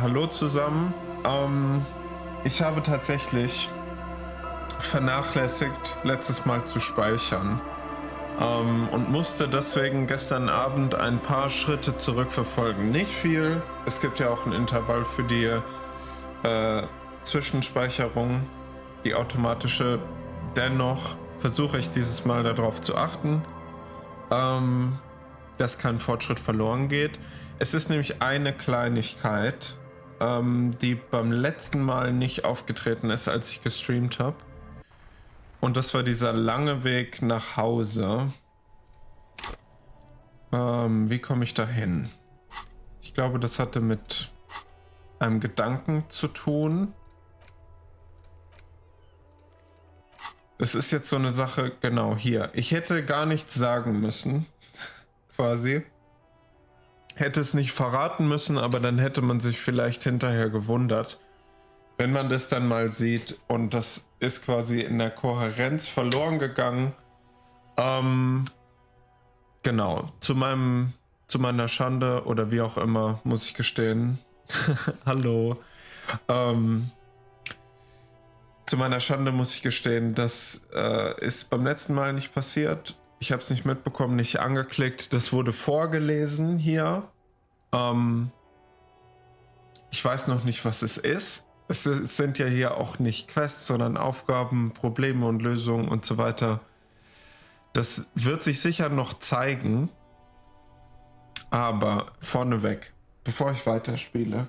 Hallo zusammen. Ich habe tatsächlich vernachlässigt, letztes Mal zu speichern. Und musste deswegen gestern Abend ein paar Schritte zurückverfolgen. Nicht viel. Es gibt ja auch ein Intervall für die Zwischenspeicherung, die automatische. Dennoch versuche ich dieses Mal darauf zu achten, dass kein Fortschritt verloren geht. Es ist nämlich eine Kleinigkeit, die beim letzten Mal nicht aufgetreten ist, als ich gestreamt habe. Und das war dieser lange Weg nach Hause. Wie komme ich da hin? Ich glaube, das hatte mit einem Gedanken zu tun. Es ist jetzt so eine Sache, genau hier. Ich hätte gar nichts sagen müssen, quasi. Hätte es nicht verraten müssen, aber dann hätte man sich vielleicht hinterher gewundert, wenn man das dann mal sieht und das ist quasi in der Kohärenz verloren gegangen. Genau, zu meiner Schande oder wie auch immer, muss ich gestehen. Hallo. Zu meiner Schande muss ich gestehen, das ist beim letzten Mal nicht passiert. Ich habe es nicht mitbekommen, nicht angeklickt. Das wurde vorgelesen hier. Ich weiß noch nicht, was es ist. Es sind ja hier auch nicht Quests, sondern Aufgaben, Probleme und Lösungen und so weiter. Das wird sich sicher noch zeigen. Aber vorneweg, bevor ich weiterspiele.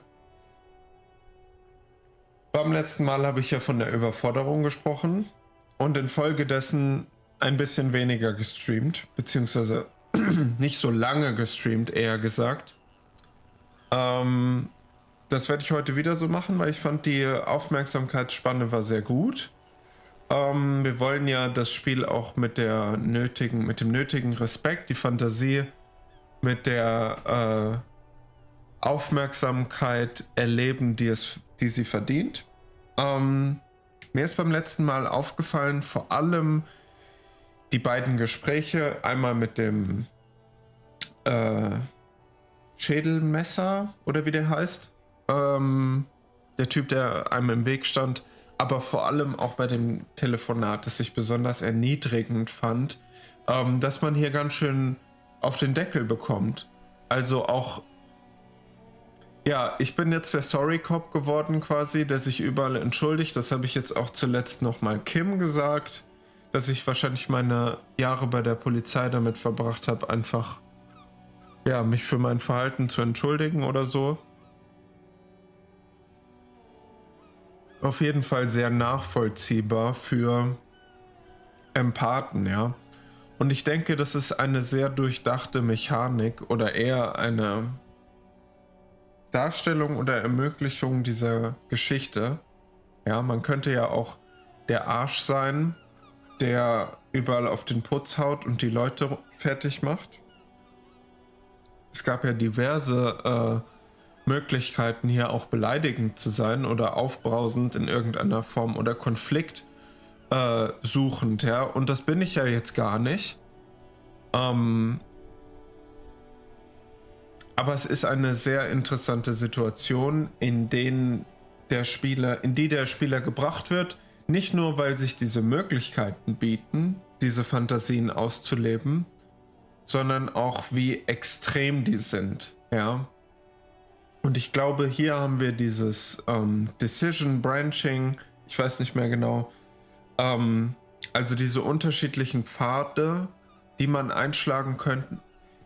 Beim letzten Mal habe ich ja von der Überforderung gesprochen und infolgedessen ein bisschen weniger gestreamt, beziehungsweise nicht so lange gestreamt, eher gesagt. Das werde ich heute wieder so machen, weil ich fand, die Aufmerksamkeitsspanne war sehr gut. Wir wollen ja das Spiel auch mit dem nötigen Respekt, die Fantasie, mit der Aufmerksamkeit erleben, die sie verdient. Mir ist beim letzten Mal aufgefallen, vor allem die beiden Gespräche, einmal mit dem Schädelmesser oder wie der heißt, der Typ, der einem im Weg stand, aber vor allem auch bei dem Telefonat, das ich besonders erniedrigend fand, dass man hier ganz schön auf den Deckel bekommt. Also auch, ja, ich bin jetzt der Sorry-Cop geworden quasi, der sich überall entschuldigt. Das habe ich jetzt auch zuletzt nochmal Kim gesagt, dass ich wahrscheinlich meine Jahre bei der Polizei damit verbracht habe, einfach, ja, mich für mein Verhalten zu entschuldigen oder so. Auf jeden Fall sehr nachvollziehbar für Empathen, ja. Und ich denke, das ist eine sehr durchdachte Mechanik oder eher eine Darstellung oder Ermöglichung dieser Geschichte. Ja, man könnte ja auch der Arsch sein, der überall auf den Putz haut und die Leute fertig macht. Es gab ja diverse Möglichkeiten, hier auch beleidigend zu sein oder aufbrausend in irgendeiner Form oder Konflikt suchend, ja. Und das bin ich ja jetzt gar nicht. Aber es ist eine sehr interessante Situation, in die der Spieler gebracht wird. Nicht nur, weil sich diese Möglichkeiten bieten, diese Fantasien auszuleben, sondern auch, wie extrem die sind, ja. Und ich glaube, hier haben wir dieses Decision Branching, ich weiß nicht mehr genau, also diese unterschiedlichen Pfade, die man einschlagen könnte.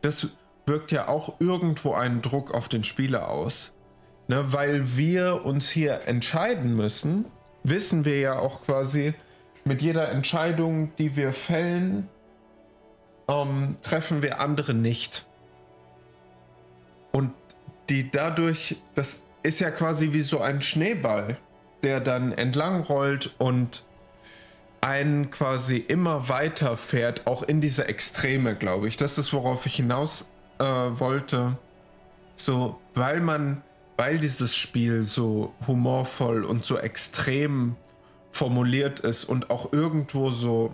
Das wirkt ja auch irgendwo einen Druck auf den Spieler aus. Ne, weil wir uns hier entscheiden müssen, wissen wir ja auch quasi, mit jeder Entscheidung, die wir fällen, treffen wir andere nicht. Und die dadurch, das ist ja quasi wie so ein Schneeball, der dann entlang rollt und einen quasi immer weiter fährt, auch in diese Extreme, glaube ich. Das ist, worauf ich hinaus wollte. So, weil dieses Spiel so humorvoll und so extrem formuliert ist und auch irgendwo so,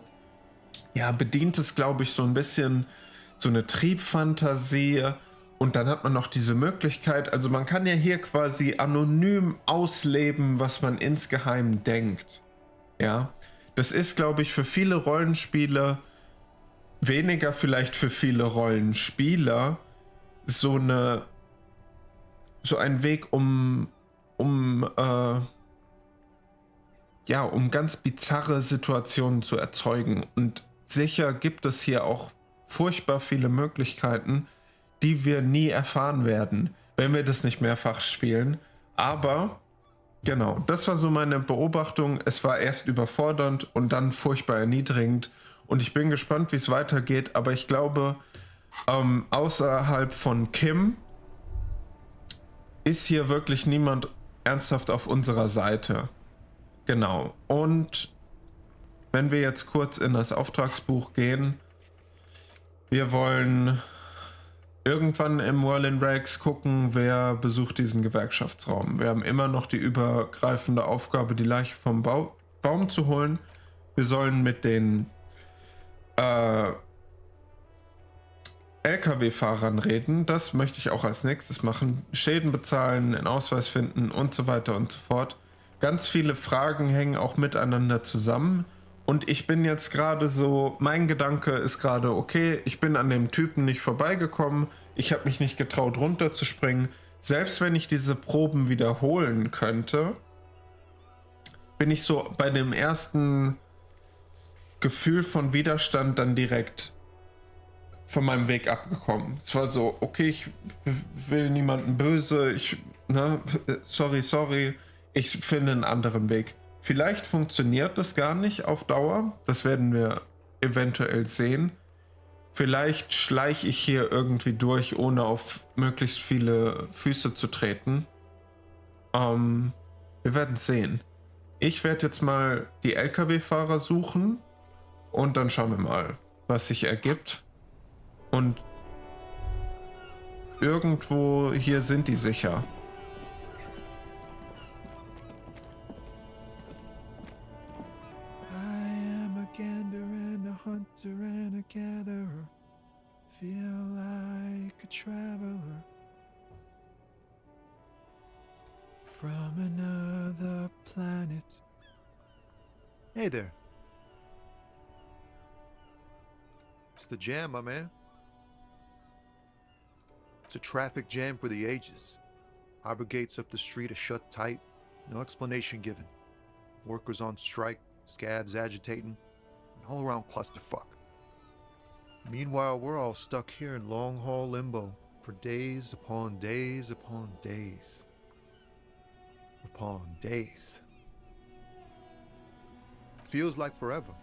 ja, bedient es, glaube ich, so ein bisschen so eine Triebfantasie Und dann hat man noch diese Möglichkeit, also man kann ja hier quasi anonym ausleben, was man insgeheim denkt. Ja, das ist, glaube ich, für viele Rollenspiele, weniger vielleicht für viele Rollenspieler, so ein Weg, um ganz bizarre Situationen zu erzeugen. Und sicher gibt es hier auch furchtbar viele Möglichkeiten, die wir nie erfahren werden, wenn wir das nicht mehrfach spielen. Aber genau, das war so meine Beobachtung. Es war erst überfordernd und dann furchtbar erniedrigend. Und ich bin gespannt, wie es weitergeht. Aber ich glaube, außerhalb von Kim ist hier wirklich niemand ernsthaft auf unserer Seite. Genau. Und wenn wir jetzt kurz in das Auftragsbuch gehen, wir wollen irgendwann im Whirling Rags gucken, wer besucht diesen Gewerkschaftsraum. Wir haben immer noch die übergreifende Aufgabe, die Leiche vom Baum zu holen. Wir sollen mit den LKW-Fahrern reden. Das möchte ich auch als nächstes machen. Schäden bezahlen, einen Ausweis finden und so weiter und so fort. Ganz viele Fragen hängen auch miteinander zusammen. Und ich bin jetzt gerade so, mein Gedanke ist gerade, okay, ich bin an dem Typen nicht vorbeigekommen. Ich habe mich nicht getraut, runterzuspringen. Selbst wenn ich diese Proben wiederholen könnte, bin ich so bei dem ersten Gefühl von Widerstand dann direkt von meinem Weg abgekommen. Es war so, okay, ich will niemanden böse, sorry, ich finde einen anderen Weg. Vielleicht funktioniert das gar nicht auf Dauer, das werden wir eventuell sehen. Vielleicht schleiche ich hier irgendwie durch, ohne auf möglichst viele Füße zu treten. Wir werden sehen. Ich werde jetzt mal die LKW-Fahrer suchen und dann schauen wir mal, was sich ergibt. Und irgendwo hier sind die sicher. I am a gander and a hunter and a gatherer. Feel like a traveler from another planet. Hey there. It's the jam, my man. It's a traffic jam for the ages. Harbor gates up the street are shut tight, no explanation given. Workers on strike, scabs agitating, an all-around clusterfuck. Meanwhile, we're all stuck here in long-haul limbo for days upon days upon days. Upon days. Feels like forever.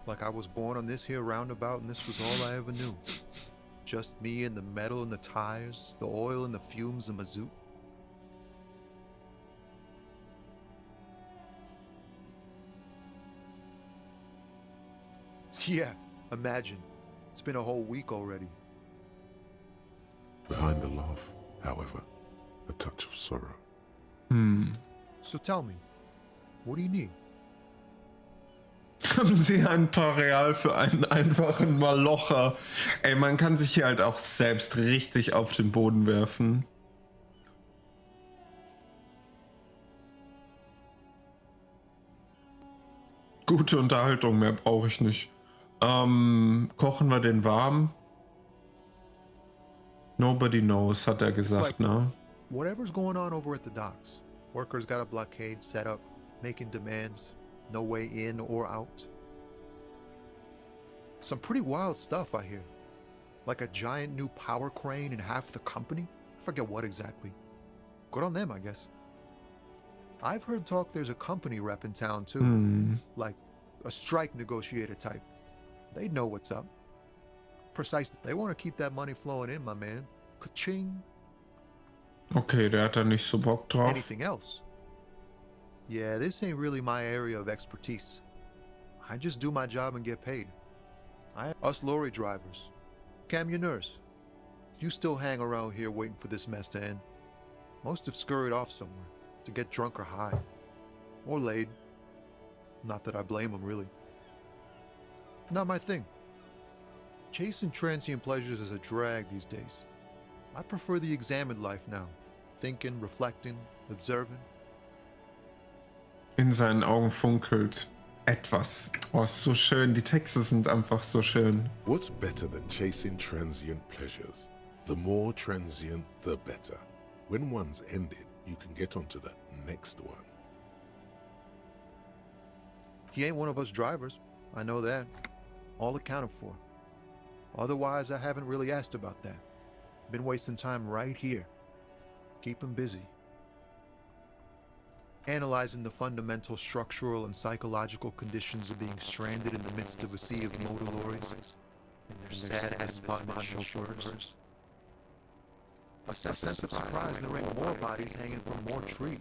Like I was born on this here roundabout and this was all I ever knew. Just me and the metal and the tires, the oil and the fumes of mazout. Yeah, imagine. It's been a whole week already. Behind the laugh, however, a touch of sorrow. So tell me, what do you need? Haben Sie ein paar Real für einen einfachen Malocher? Ey, man kann sich hier halt auch selbst richtig auf den Boden werfen. Gute Unterhaltung, mehr brauche ich nicht. Kochen wir den warm? Nobody knows, hat er gesagt, ne? Whatever's going on over at the docks. Workers got a blockade set up, making demands. No way in or out. Some pretty wild stuff, I hear. Like a giant new power crane in half the company? I forget what exactly. Good on them, I guess. I've heard talk there's a company rep in town too. Like a strike negotiator type. They'd know what's up. Precisely. They want to keep that money flowing in, my man. Ka-ching. Okay, der hat da nicht so Bock drauf. Anything else? Yeah, this ain't really my area of expertise. I just do my job and get paid. Us lorry drivers, camionneurs, you still hang around here waiting for this mess to end. Most have scurried off somewhere to get drunk or high. Or laid. Not that I blame them, really. Not my thing. Chasing transient pleasures is a drag these days. I prefer the examined life now. Thinking, reflecting, observing. In seinen Augen funkelt etwas. Oh, ist so schön. Die Texte sind einfach so schön. What's better than chasing transient pleasures? The more transient, the better. When one's ended, you can get onto the next one. He ain't one of us drivers. I know that. All accounted for. Otherwise, I haven't really asked about that. Been wasting time right here. Keep him busy. Analyzing the fundamental structural and psychological conditions of being stranded in the midst of a sea of motor lorries and their sad despondent chauffeurs. A sense of surprise there ain't more bodies hanging from more trees.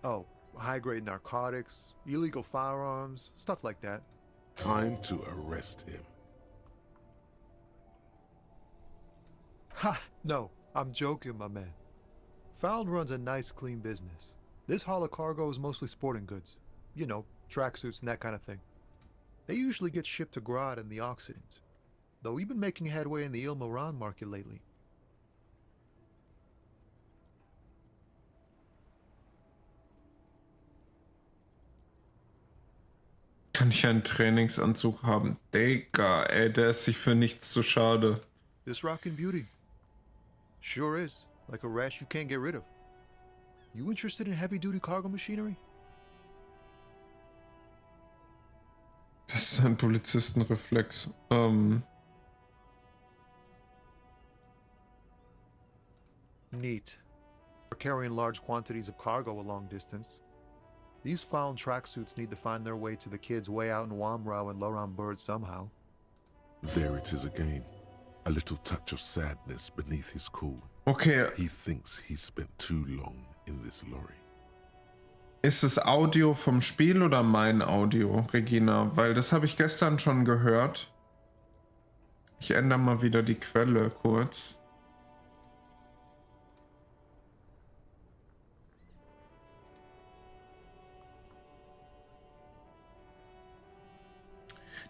Oh, high-grade narcotics, illegal firearms, stuff like that. Time to arrest him. Ha! No, I'm joking, my man. Found runs a nice, clean business. This haul of cargo is mostly sporting goods. You know, tracksuits and that kind of thing. They usually get shipped to Grad and the Occident. Though we've been making headway in the Il-Moran market lately. Kann ich einen Trainingsanzug haben? Digga, ey, der ist sich für nichts zu schade. This rockin' beauty. Sure is. Like a rash you can't get rid of. You interested in heavy-duty cargo machinery? Das ist ein Polizistenreflex. Neat. For carrying large quantities of cargo a long distance. These found tracksuits need to find their way to the kids way out in Wamrau and Loran Bird somehow. There it is again. A little touch of sadness beneath his cool. Okay, He thinks he's spent too long in this lorry. ist es Audio vom Spiel oder mein Audio, Regina? Weil das habe ich gestern schon gehört. Ich ändere mal wieder die Quelle kurz.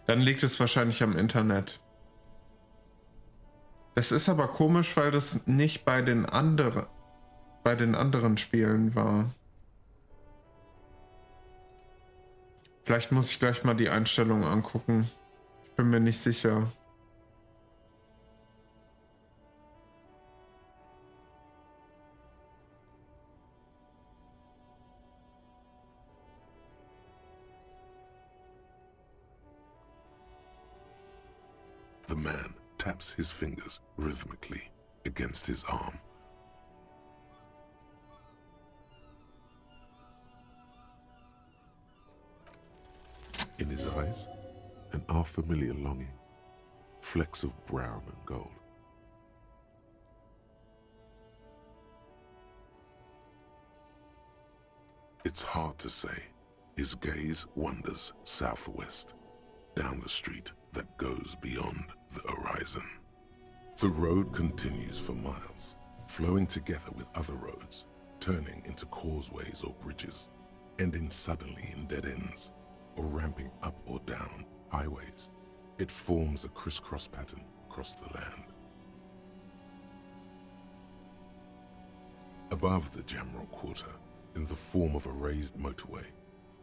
Dann liegt es wahrscheinlich am Internet. Das ist aber komisch, weil das nicht bei den anderen Spielen war. Vielleicht muss ich gleich mal die Einstellungen angucken. Ich bin mir nicht sicher. The man taps his fingers rhythmically against his arm. In his eyes, an unfamiliar longing, flecks of brown and gold. It's hard to say. His gaze wanders southwest, down the street that goes beyond the horizon. The road continues for miles, flowing together with other roads, turning into causeways or bridges, ending suddenly in dead ends, or ramping up or down highways. It forms a crisscross pattern across the land. Above the Jamrel Quarter, in the form of a raised motorway,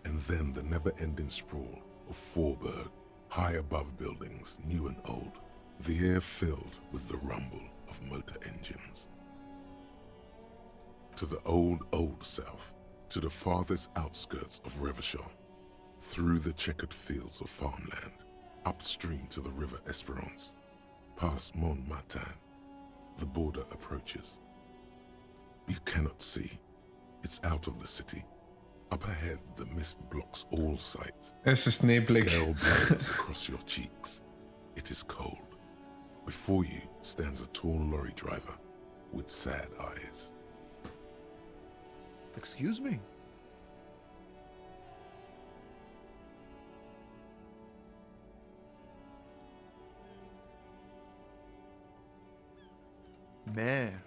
and then the never-ending sprawl of Forburg, high above buildings, new and old, the air filled with the rumble of motor engines. To the old south, to the farthest outskirts of Revachol, through the checkered fields of farmland, upstream to the river Esperance, past Montmartin, the border approaches. You cannot see. It's out of the city. Up ahead, the mist blocks all sight. Es ist neblig. Gale blows across your cheeks. It is cold. Before you stands a tall lorry driver with sad eyes. Excuse me? Man,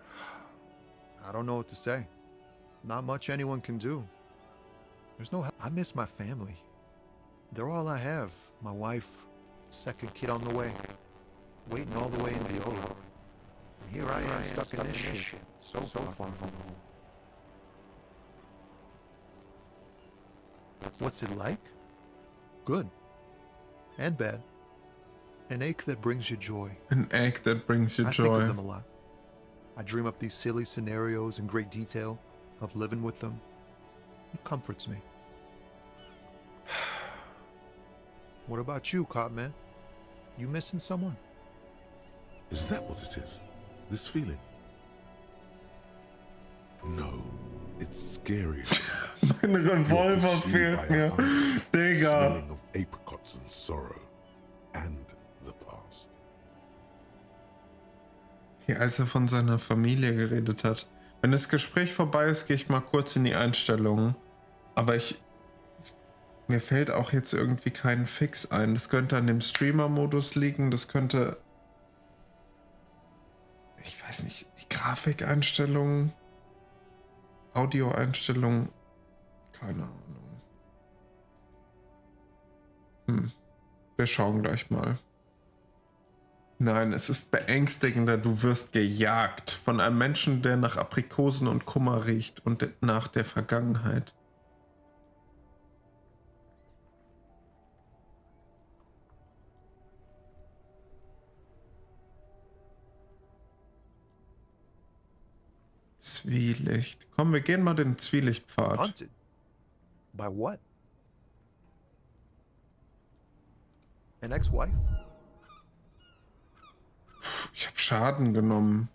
I don't know what to say. Not much anyone can do. There's no help. I miss my family. They're all I have. My wife, second kid on the way. waiting all the way in Viola. And here I am stuck in this shit, so far from home. What's it like? Good. And bad. An ache that brings you joy. An ache that brings you I think of joy. them a lot. I dream up these silly scenarios in great detail of living with them. It comforts me. What about you, Cop Man? You missing someone? Is that what it is? This feeling? No, it's scary. Mein Revolver fehlt mir. Digga. Smelling of apricots and sorrow. And the past. Hier, als er von seiner Familie geredet hat. Wenn das Gespräch vorbei ist, gehe ich mal kurz in die Einstellungen. Aber mir fällt auch jetzt irgendwie kein Fix ein. Das könnte an dem Streamer-Modus liegen. Das könnte... Ich weiß nicht, die Grafikeinstellungen, Audioeinstellungen, keine Ahnung. Wir schauen gleich mal. Nein, es ist beängstigender, du wirst gejagt von einem Menschen, der nach Aprikosen und Kummer riecht und nach der Vergangenheit. Zwielicht. Komm, wir gehen mal den Zwielichtpfad. Hunted? By what? An ex-wife? Ich habe Schaden genommen.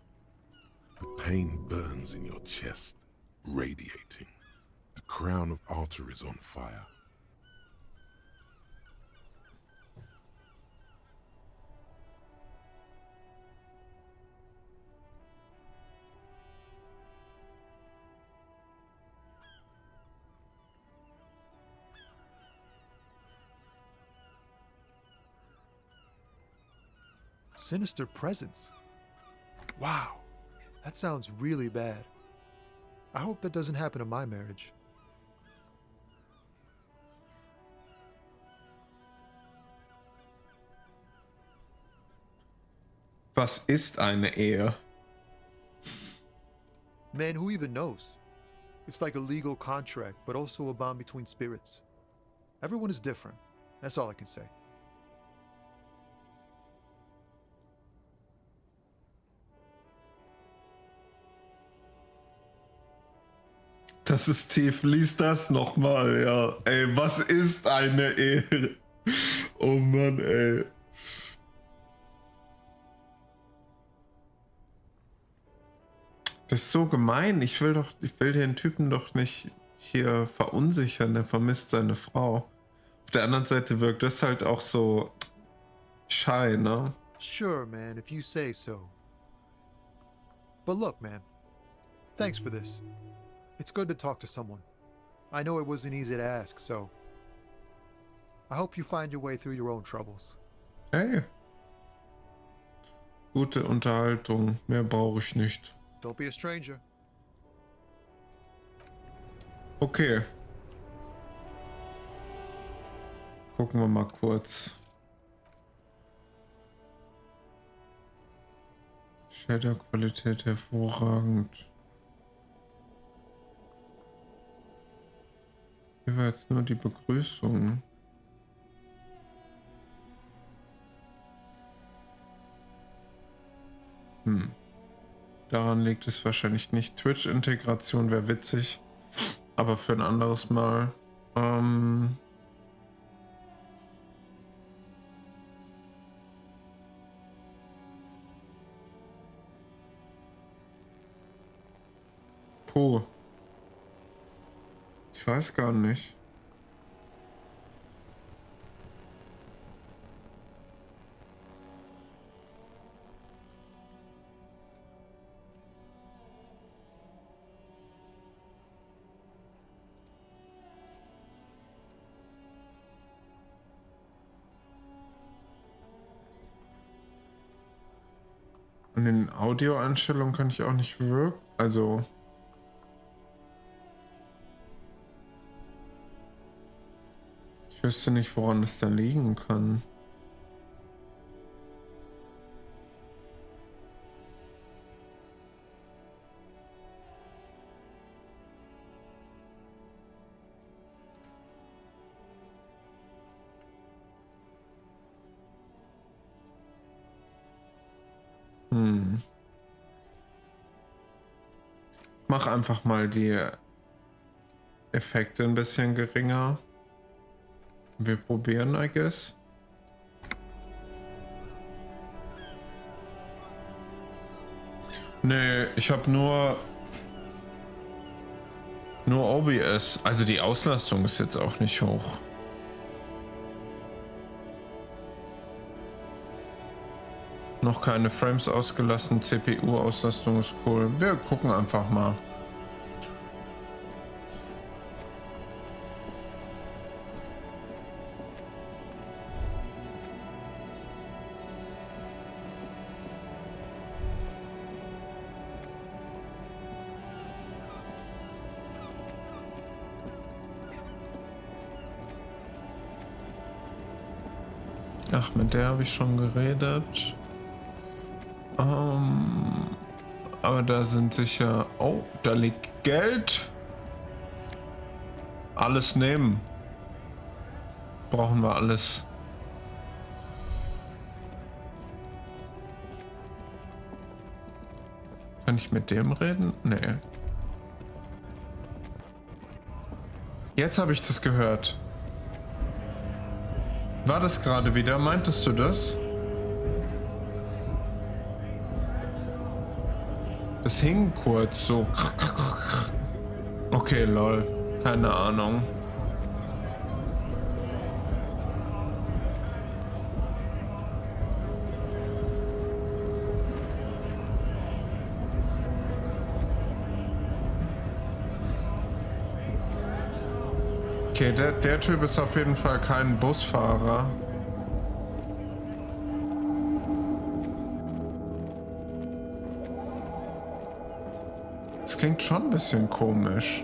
The pain burns in your chest, radiating. The crown of arteries on fire. Sinister presence. Wow, that sounds really bad. I hope that doesn't happen in my marriage. Was ist eine Ehe? Man, who even knows? It's like a legal contract, but also a bond between spirits. Everyone is different. That's all I can say. Das ist tief. Lies das nochmal, ja. Ey, was ist eine Ehe? Oh Mann, ey. Das ist so gemein. Ich will den Typen doch nicht hier verunsichern. Der vermisst seine Frau. Auf der anderen Seite wirkt das halt auch so shy, ne? Sure, man, if you say so. But look, man. Thanks for this. It's good to talk to someone. I know it wasn't easy to ask, so I hope you find your way through your own troubles. Hey. Gute Unterhaltung. Mehr brauche ich nicht. Don't be a stranger. Okay. Gucken wir mal kurz. Shader-Qualität hervorragend. Hier war jetzt nur die Begrüßung. Daran liegt es wahrscheinlich nicht. Twitch-Integration wäre witzig, aber für ein anderes Mal. Puh. Ich weiß gar nicht. Und in den Audioeinstellungen kann ich auch nicht wirken. Also. Ich wüsste nicht, woran es da liegen kann. Mach einfach mal die Effekte ein bisschen geringer. Wir probieren, I guess. Nee, ich habe nur OBS. Also die Auslastung ist jetzt auch nicht hoch. Noch keine Frames ausgelassen. CPU-Auslastung ist cool. Wir gucken einfach mal. Ach, mit der habe ich schon geredet. Aber da sind sicher... Oh, da liegt Geld. Alles nehmen. Brauchen wir alles. Kann ich mit dem reden? Nee. Jetzt habe ich das gehört. War das gerade wieder? Meintest du das? Es hing kurz so. Okay, lol. Keine Ahnung. Okay, der Typ ist auf jeden Fall kein Busfahrer. Das klingt schon ein bisschen komisch.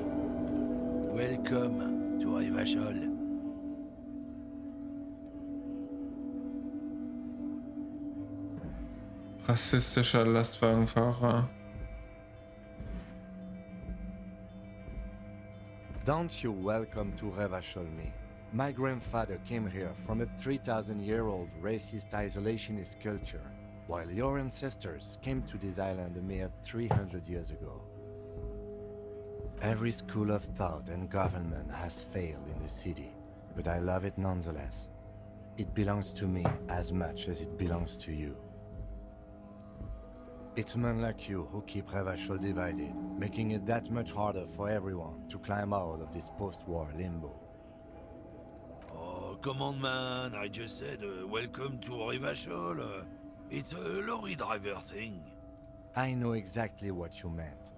Welcome to Rivachol. Rassistischer Lastwagenfahrer. Don't you welcome to Revachol me. My grandfather came here from a 3,000-year-old racist isolationist culture, while your ancestors came to this island a mere 300 years ago. Every school of thought and government has failed in the city, but I love it nonetheless. It belongs to me as much as it belongs to you. It's men like you who keep Revachol divided, making it that much harder for everyone to climb out of this post-war limbo. Oh, come on, man. I just said welcome to Rivachol. It's a lorry driver thing. I know exactly what you meant.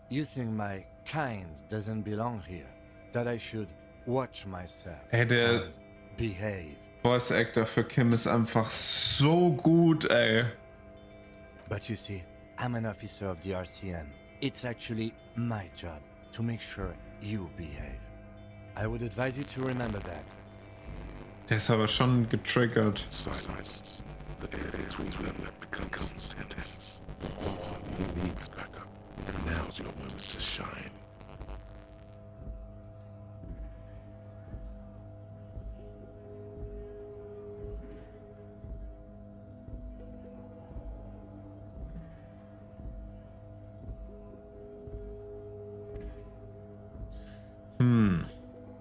You think my kind doesn't belong here, that I should watch myself Der and behave. Voice Actor für Kim ist einfach so gut, ey. But you see, I'm an officer of the RCM. It's actually my job to make sure you behave. I would advise you to remember that. Der ist aber schon getriggert. Silence. The air between them that becomes intense. Needs backup. And now's your moment to shine.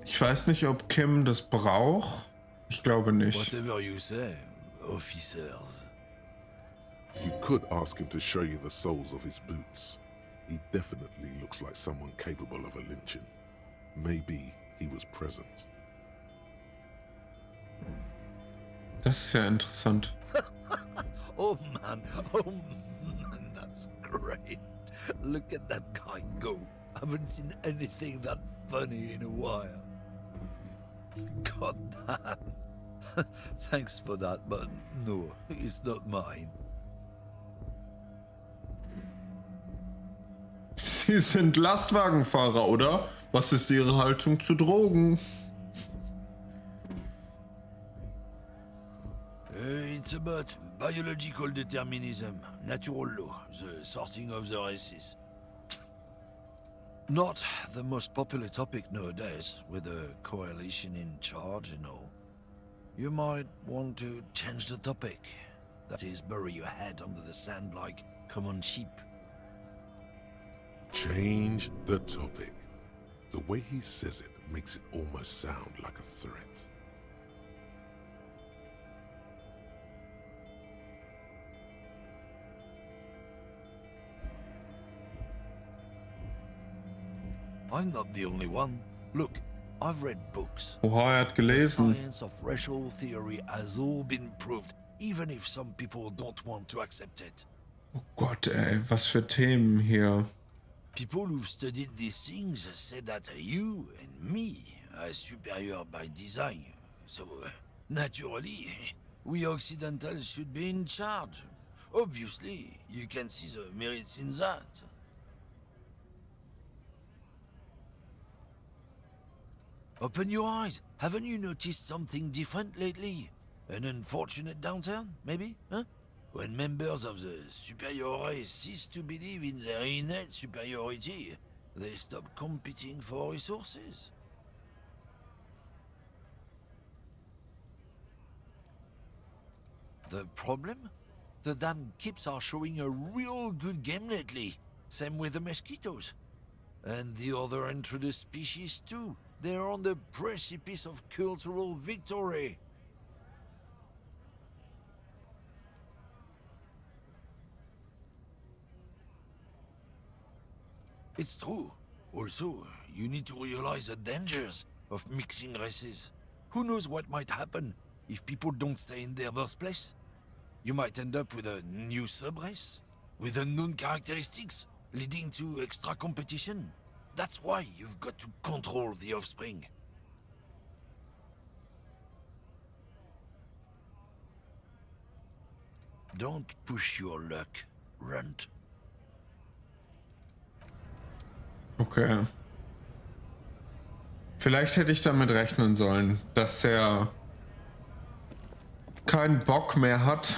Ich weiß nicht, ob Kim das braucht. Ich glaube nicht. Whatever you say, officers. You could ask him to show you the soles of his boots. He definitely looks like someone capable of a lynching. Maybe he was present. Das ist ja interessant. Oh man, that's great. Look at that guy go. Haven't seen anything that funny in a while. God damn. Thanks for that, but no, it's not mine. Sie sind Lastwagenfahrer, oder? Was ist Ihre Haltung zu Drogen? It's about biological determinism, natural law, the sorting of the races. Not the most popular topic nowadays, with the coalition in charge and all. You might want to change the topic. That is, bury your head under the sand like common sheep. Change the topic. The way he says it makes it almost sound like a threat. I'm not the only one. Look, I've read books. Oha, er hat The gelesen. science of racial theory has all been proved, even if some people don't want to accept it. Oh Gott, ey, was für Themen hier. People who've studied these things say that you and me are superior by design. So, naturally, we Occidentals should be in charge. Obviously, you can see the merits in that. Open your eyes. Haven't you noticed something different lately? An unfortunate downturn, maybe? Huh? When members of the superior race cease to believe in their innate superiority, they stop competing for resources. The problem? The damn kips are showing a real good game lately. Same with the mosquitoes. And the other introduced species too. They're on the precipice of cultural victory. It's true. Also, you need to realize the dangers of mixing races. Who knows what might happen if people don't stay in their birthplace? You might end up with a new subrace, with unknown characteristics, leading to extra competition. That's why you've got to control the offspring. Don't push your luck, Runt. Okay. Vielleicht hätte ich damit rechnen sollen, dass der keinen Bock mehr hat.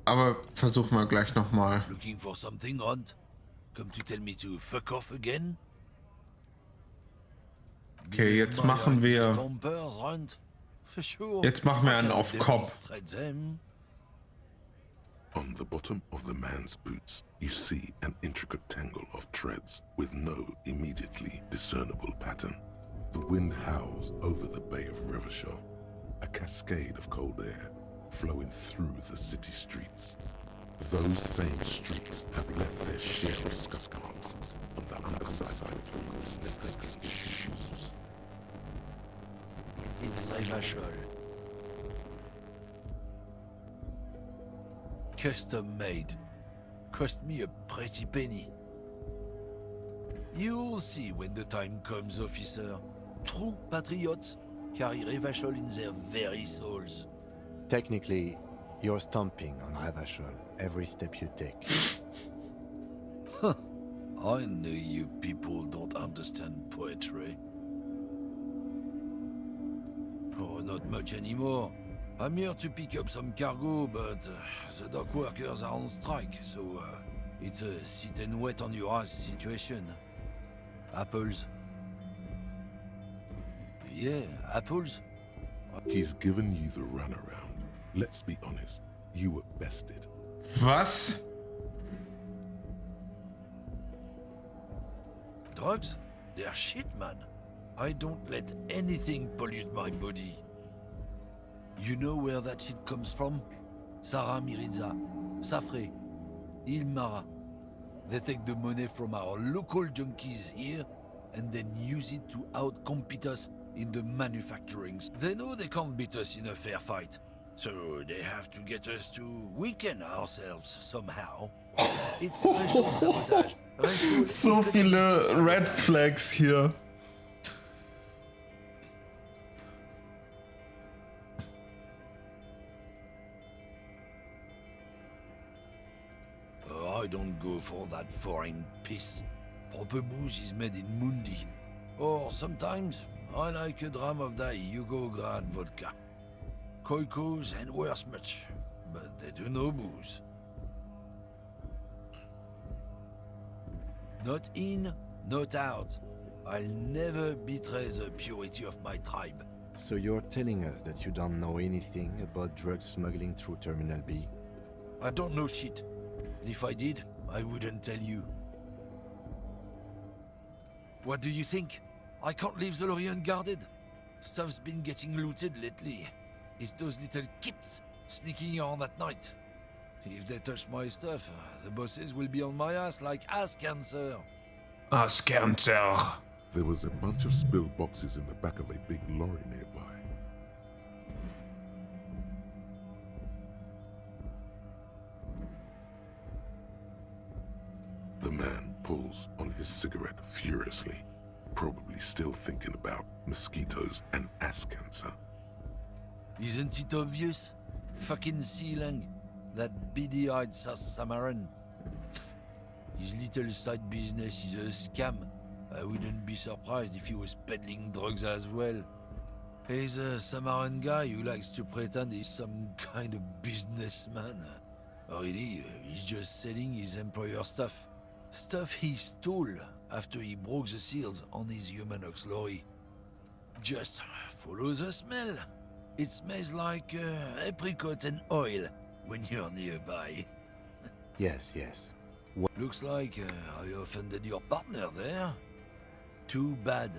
Aber versuch mal gleich nochmal. Looking for something, Runt? Come to tell me to fuck off again? Okay, jetzt machen wir... Jetzt machen wir einen auf Kopf. On the bottom of the man's boots, you see an intricate tangle of treads with no immediately discernible pattern. The wind howls over the Bay of Revachol, a cascade of cold air flowing through the city streets. Those same streets have left their share of scuff marks on the underside of your snakes' shoes. It's Revachol. Custom made. Cost me a pretty penny. You'll see when the time comes, officer. True patriots carry Revachol in their very souls. Technically, you're stomping on Revachol every step you take. I know you people don't understand poetry. Oh, not much anymore. I'm here to pick up some cargo, but the dock workers are on strike, so it's a sit and wait on your ass situation. Apples? Yeah, apples? He's given you the runaround. Let's be honest, you were bested. Was? Drugs? They're shit, man. I don't let anything pollute my body. You know where that shit comes from? Sarah Miriza, Safre, Ilmara. They take the money from our local junkies here and then use it to outcompete us in the manufacturing. They know they can't beat us in a fair fight, so they have to get us to weaken ourselves somehow. It's racial sabotage. So viele Red Flags hier. I don't go for that foreign piss. Proper booze is made in Mundi. Or sometimes, I like a dram of that Yugograd vodka. Koikos and worse much, but they do no booze. Not in, not out. I'll never betray the purity of my tribe. So you're telling us that you don't know anything about drug smuggling through Terminal B? I don't know shit. And if I did, I wouldn't tell you. What do you think? I can't leave the lorry unguarded. Stuff's been getting looted lately. It's those little kips sneaking around at night. If they touch my stuff, the bosses will be on my ass like ass cancer. Ass cancer. There was a bunch of spilled boxes in the back of a big lorry nearby. The man pulls on his cigarette furiously, probably still thinking about mosquitoes and ass cancer. Isn't it obvious? Fucking Sealang, that beady-eyed South Samaran. His little side business is a scam. I wouldn't be surprised if he was peddling drugs as well. He's a Samaran guy who likes to pretend he's some kind of businessman. Really, he's just selling his employer stuff. Stuff he stole after he broke the seals on his Humanox lorry. Just follow the smell. It smells like apricot and oil when you're nearby. Yes, yes. Looks like I offended your partner there. Too bad.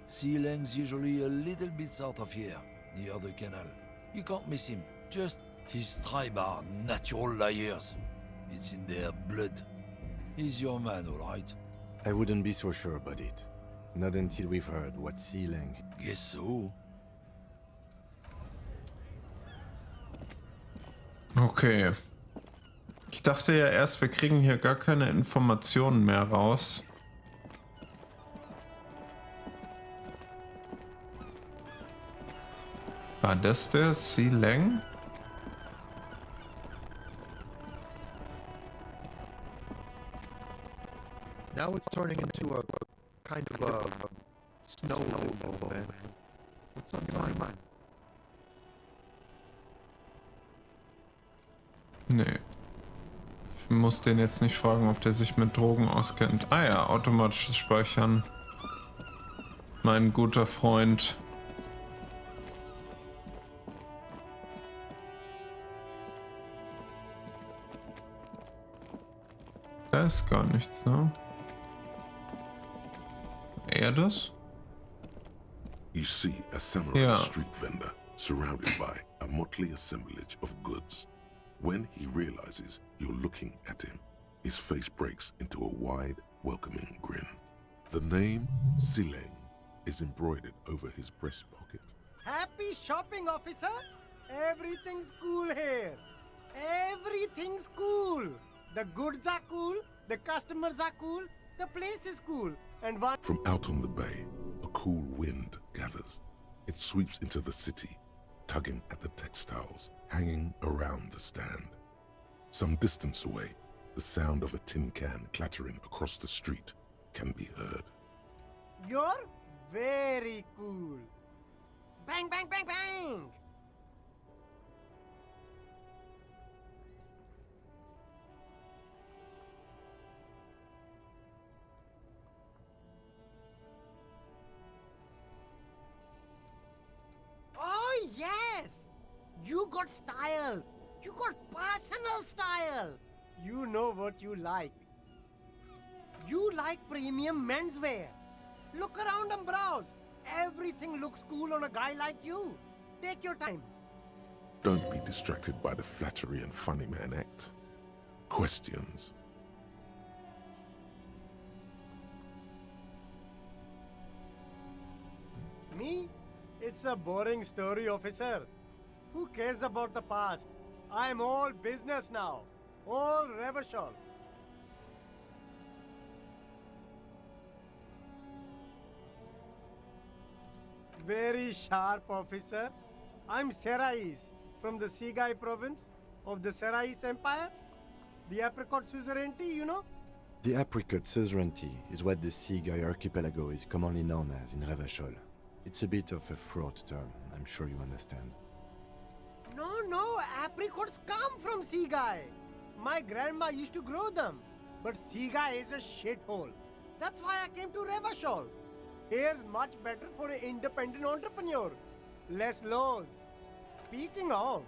Sealang's usually a little bit south of here, near the canal. You can't miss him. Just his tribe are natural liars. It's in their blood. He's your man, all right? I wouldn't be so sure about it. Not until we've heard what Sealang... Guess so. Okay. Ich dachte ja erst, wir kriegen hier gar keine Informationen mehr raus. War das der Sealang? Now it's turning into a kind of a snow lobo, man. What's on your mind? Nee. Ich muss den jetzt nicht fragen, ob der sich mit Drogen auskennt. Ah ja, automatisches Speichern. Mein guter Freund. Da ist gar nichts, ne? Er das? You see a samurai Yeah. street vendor surrounded by a motley assemblage of goods. When he realizes you're looking at him, his face breaks into a wide, welcoming grin. The name Sealang is embroidered over his breast pocket. Happy shopping, officer! Everything's cool here. Everything's cool. The goods are cool, the customers are cool, the place is cool, and one... From out on the bay, a cool wind gathers. It sweeps into the city, tugging at the textiles hanging around the stand. Some distance away, the sound of a tin can clattering across the street can be heard. You're very cool. Bang, bang, bang, bang! Oh, yes! You got style. You got personal style. You know what you like. You like premium menswear. Look around and browse. Everything looks cool on a guy like you. Take your time. Don't be distracted by the flattery and funny man act. Questions. Me? It's a boring story, officer. Who cares about the past? I'm all business now. All Revachol. Very sharp, officer. I'm Serais, from the Sigai province of the Serais Empire. The apricot suzerainty, you know? The apricot suzerainty is what the Sigai archipelago is commonly known as in Revachol. It's a bit of a fraught term, I'm sure you understand. No, apricots come from Sigai. My grandma used to grow them. But Sigai is a shithole. That's why I came to Revachol. Here's much better for an independent entrepreneur. Less laws. Speaking of,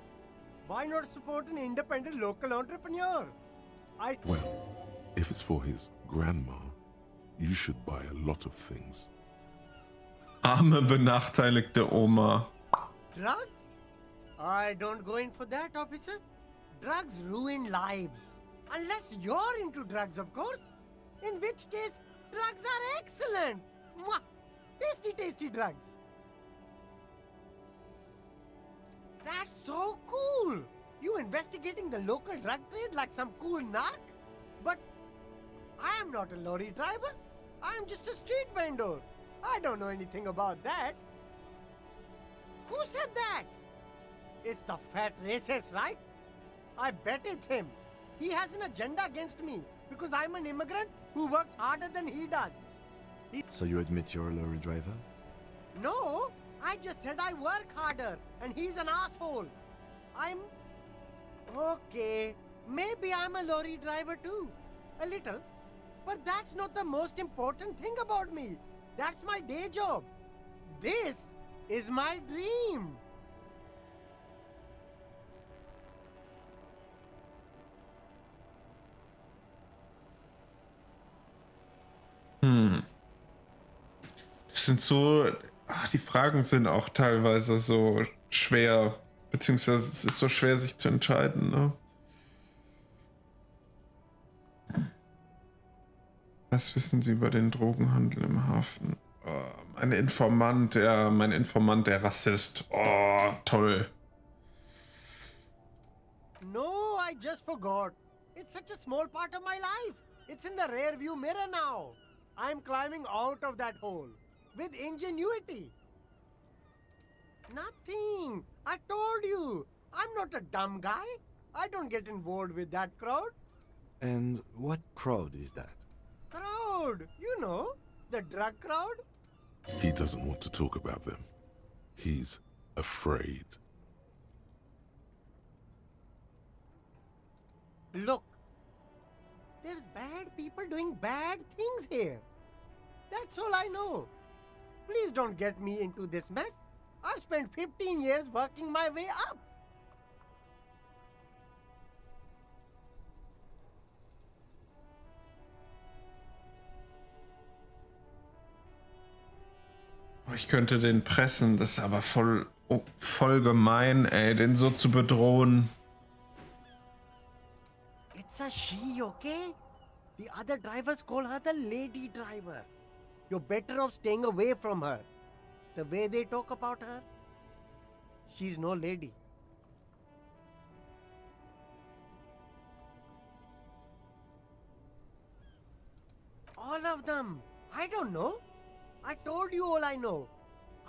why not support an independent local entrepreneur? Well, if it's for his grandma, You should buy a lot of things. Arme, benachteiligte Oma. Drugs? I don't go in for that, officer. Drugs ruin lives. Unless you're into drugs, of course. In which case, drugs are excellent. Mwah! Tasty, tasty drugs. That's so cool. You investigating the local drug trade like some cool narc? But I am not a lorry driver. I am just a street vendor. I don't know anything about that. Who said that? It's the fat racist, right? I bet it's him. He has an agenda against me because I'm an immigrant who works harder than he does. So you admit you're a lorry driver? No, I just said I work harder and he's an asshole. Okay, maybe I'm a lorry driver too. A little. But that's not the most important thing about me. That's my day job. This is my dream. Das sind so, die Fragen sind auch teilweise so schwer, beziehungsweise es ist so schwer, sich zu entscheiden, ne? Was wissen Sie über den Drogenhandel im Hafen? Mein Informant, der Rassist. Oh, toll. No, I just forgot. It's such a small part of my life. It's in the rear view mirror now. I'm climbing out of that hole. With ingenuity. Nothing. I told you. I'm not a dumb guy. I don't get involved with that crowd. And what crowd is that? Crowd. You know, the drug crowd. He doesn't want to talk about them. He's afraid. Look. There's bad people doing bad things here. That's all I know. Please don't get me into this mess. I've spent 15 years working my way up. Ich könnte den pressen, das ist aber voll gemein, ey, den so zu bedrohen. It's a she, okay? The other drivers call her the lady driver. You're better off staying away from her. The way they talk about her, she's no lady. All of them. I don't know. I told you all I know.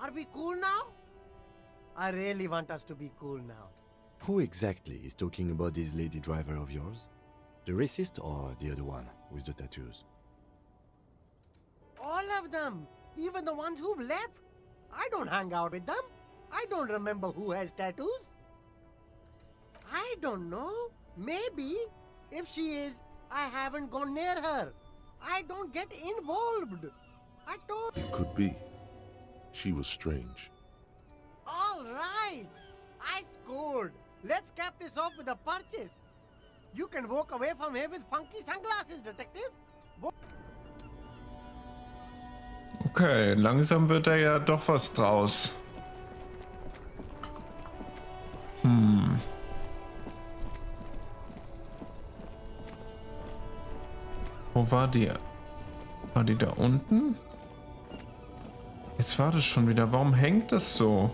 Are we cool now? I really want us to be cool now. Who exactly is talking about this lady driver of yours? The racist or the other one with the tattoos? All of them. Even the ones who've left. I don't hang out with them. I don't remember who has tattoos. I don't know. Maybe. If she is, I haven't gone near her. I don't get involved. I told... It could be. She was strange. All right. I scored. Let's cap this off with a purchase. You can walk away from here with funky sunglasses, detectives. Okay, langsam wird da ja doch was draus. Wo war die? War die da unten? Jetzt war das schon wieder. Warum hängt das so?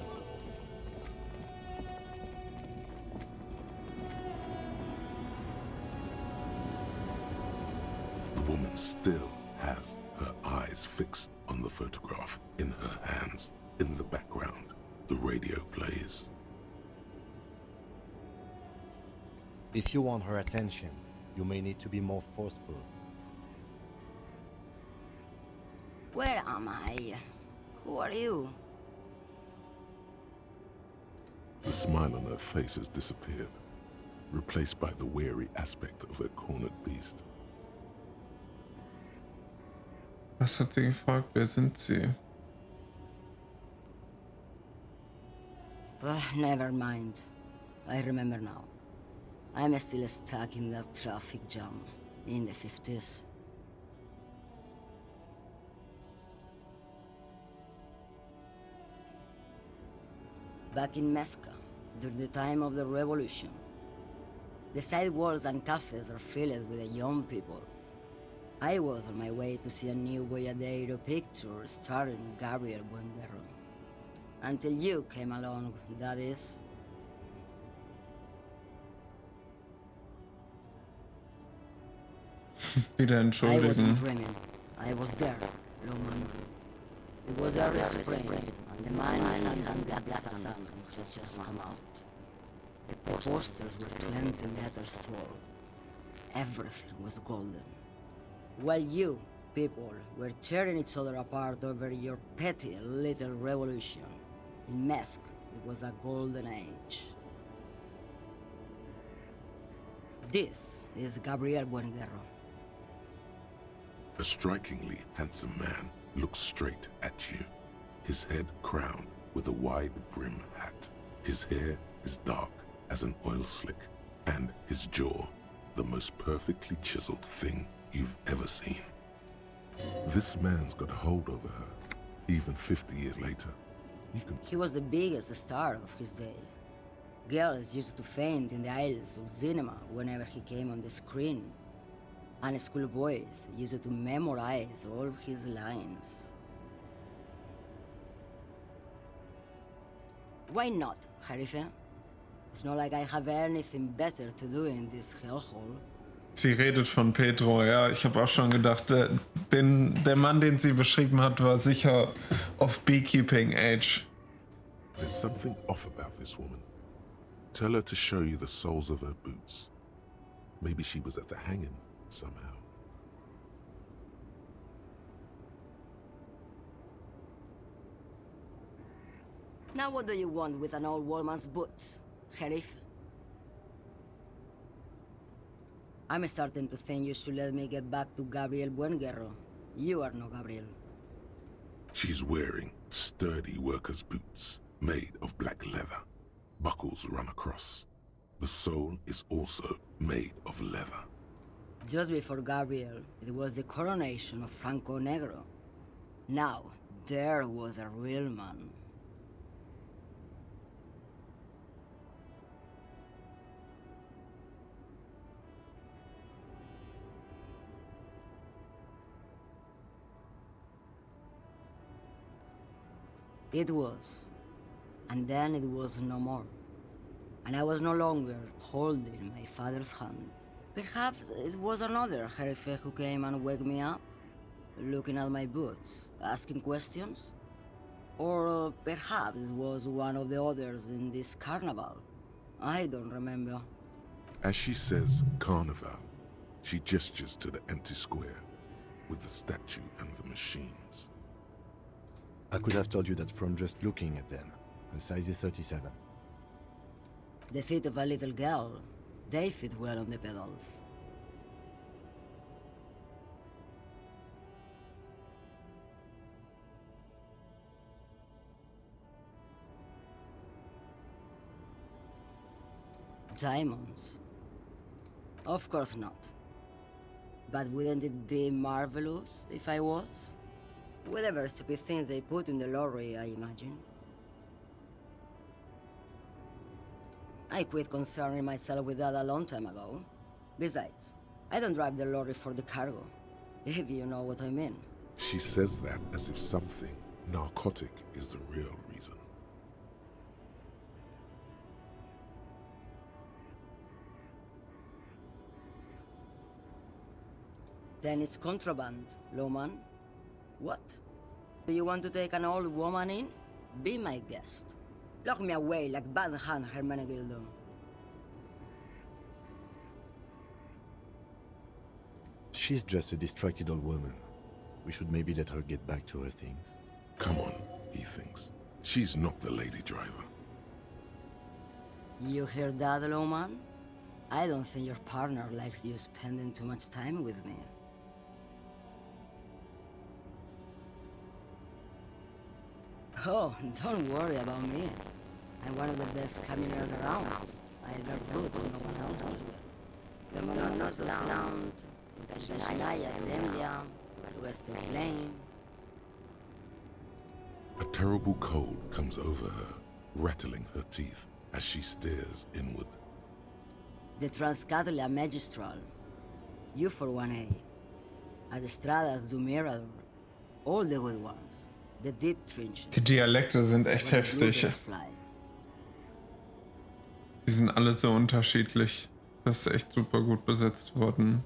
The woman still has her eyes fixed on the photograph in her hands. In the background, the radio plays. If you want her attention, you may need to be more forceful. Where am I? Who are you? The smile on her face has disappeared, replaced by the weary aspect of a cornered beast. Was hat sie gefragt? Wer sind sie? Never mind. I remember now. I'm still stuck in that traffic jam in the 50s. back in Methka, during the time of the revolution. The sidewalks and cafes are filled with the young people. I was on my way to see a new Boyadero picture starring Gabriel Buenguerro. Until you came along, that is. Wieder I entschuldigen. wasn't dreaming. I was there, Loman. It was early spring, and the mine and the black sun had just come out. The posters were 20 meters tall. Everything was golden. While you, people, were tearing each other apart over your petty little revolution, in Methk, it was a golden age. This is Gabriel Buenguerro. A strikingly handsome man looks straight at you, his head crowned with a wide brim hat. His hair is dark as an oil slick, and his jaw the most perfectly chiseled thing you've ever seen. This man's got a hold over her, even 50 years later. You can... He was the biggest star of his day. Girls used to faint in the aisles of cinema whenever he came on the screen. And schoolboys used to memorize all of his lines. Why not, Harife? It's not like I have anything better to do in this hellhole. Sie redet von Pedro, ja. Ich habe auch schon gedacht, der Mann, den sie beschrieben hat, war sicher of Beekeeping Age. There's something off about this woman. Tell her to show you the soles of her boots. Maybe she was at the hanging somehow. Now what do you want with an old woman's boots, Sheriff? I'm starting to think you should let me get back to Gabriel Buenguerro. You are no Gabriel. She's wearing sturdy worker's boots made of black leather. Buckles run across. The sole is also made of leather. Just before Gabriel, it was the coronation of Franco Negro. Now, there was a real man. It was. And then it was no more. And I was no longer holding my father's hand. Perhaps it was another Herife who came and woke me up, looking at my boots, asking questions. Or perhaps it was one of the others in this carnival. I don't remember. As she says carnival, she gestures to the empty square with the statue and the machines. I could have told you that from just looking at them. The size is 37. The feet of a little girl, they fit well on the pedals. Diamonds? Of course not. But wouldn't it be marvelous if I was? Whatever stupid things they put in the lorry, I imagine. I quit concerning myself with that a long time ago. Besides, I don't drive the lorry for the cargo, if you know what I mean. She says that as if something narcotic is the real reason. Then it's contraband, Loman. What? Do you want to take an old woman in? Be my guest. Lock me away like Bad Hand Hermenegildo. She's just a distracted old woman. We should maybe let her get back to her things. Come on, he thinks. She's not the lady driver. You hear that, Loman? I don't think your partner likes you spending too much time with me. Oh, don't worry about me. I'm one of the best caminers around. I got roots no one else will. The monotonous sound, Tashnaya Zembia, Western Plain. A terrible cold comes over her rattling her teeth as she stares inward. The Transcatholia Magistral. You for 1A. Adestradas do Mirador. All the good ones. The deep trenches. Die Dialekte sind echt where the heftig. bluebirds fly. Die sind alle so unterschiedlich. Das ist echt super gut besetzt worden.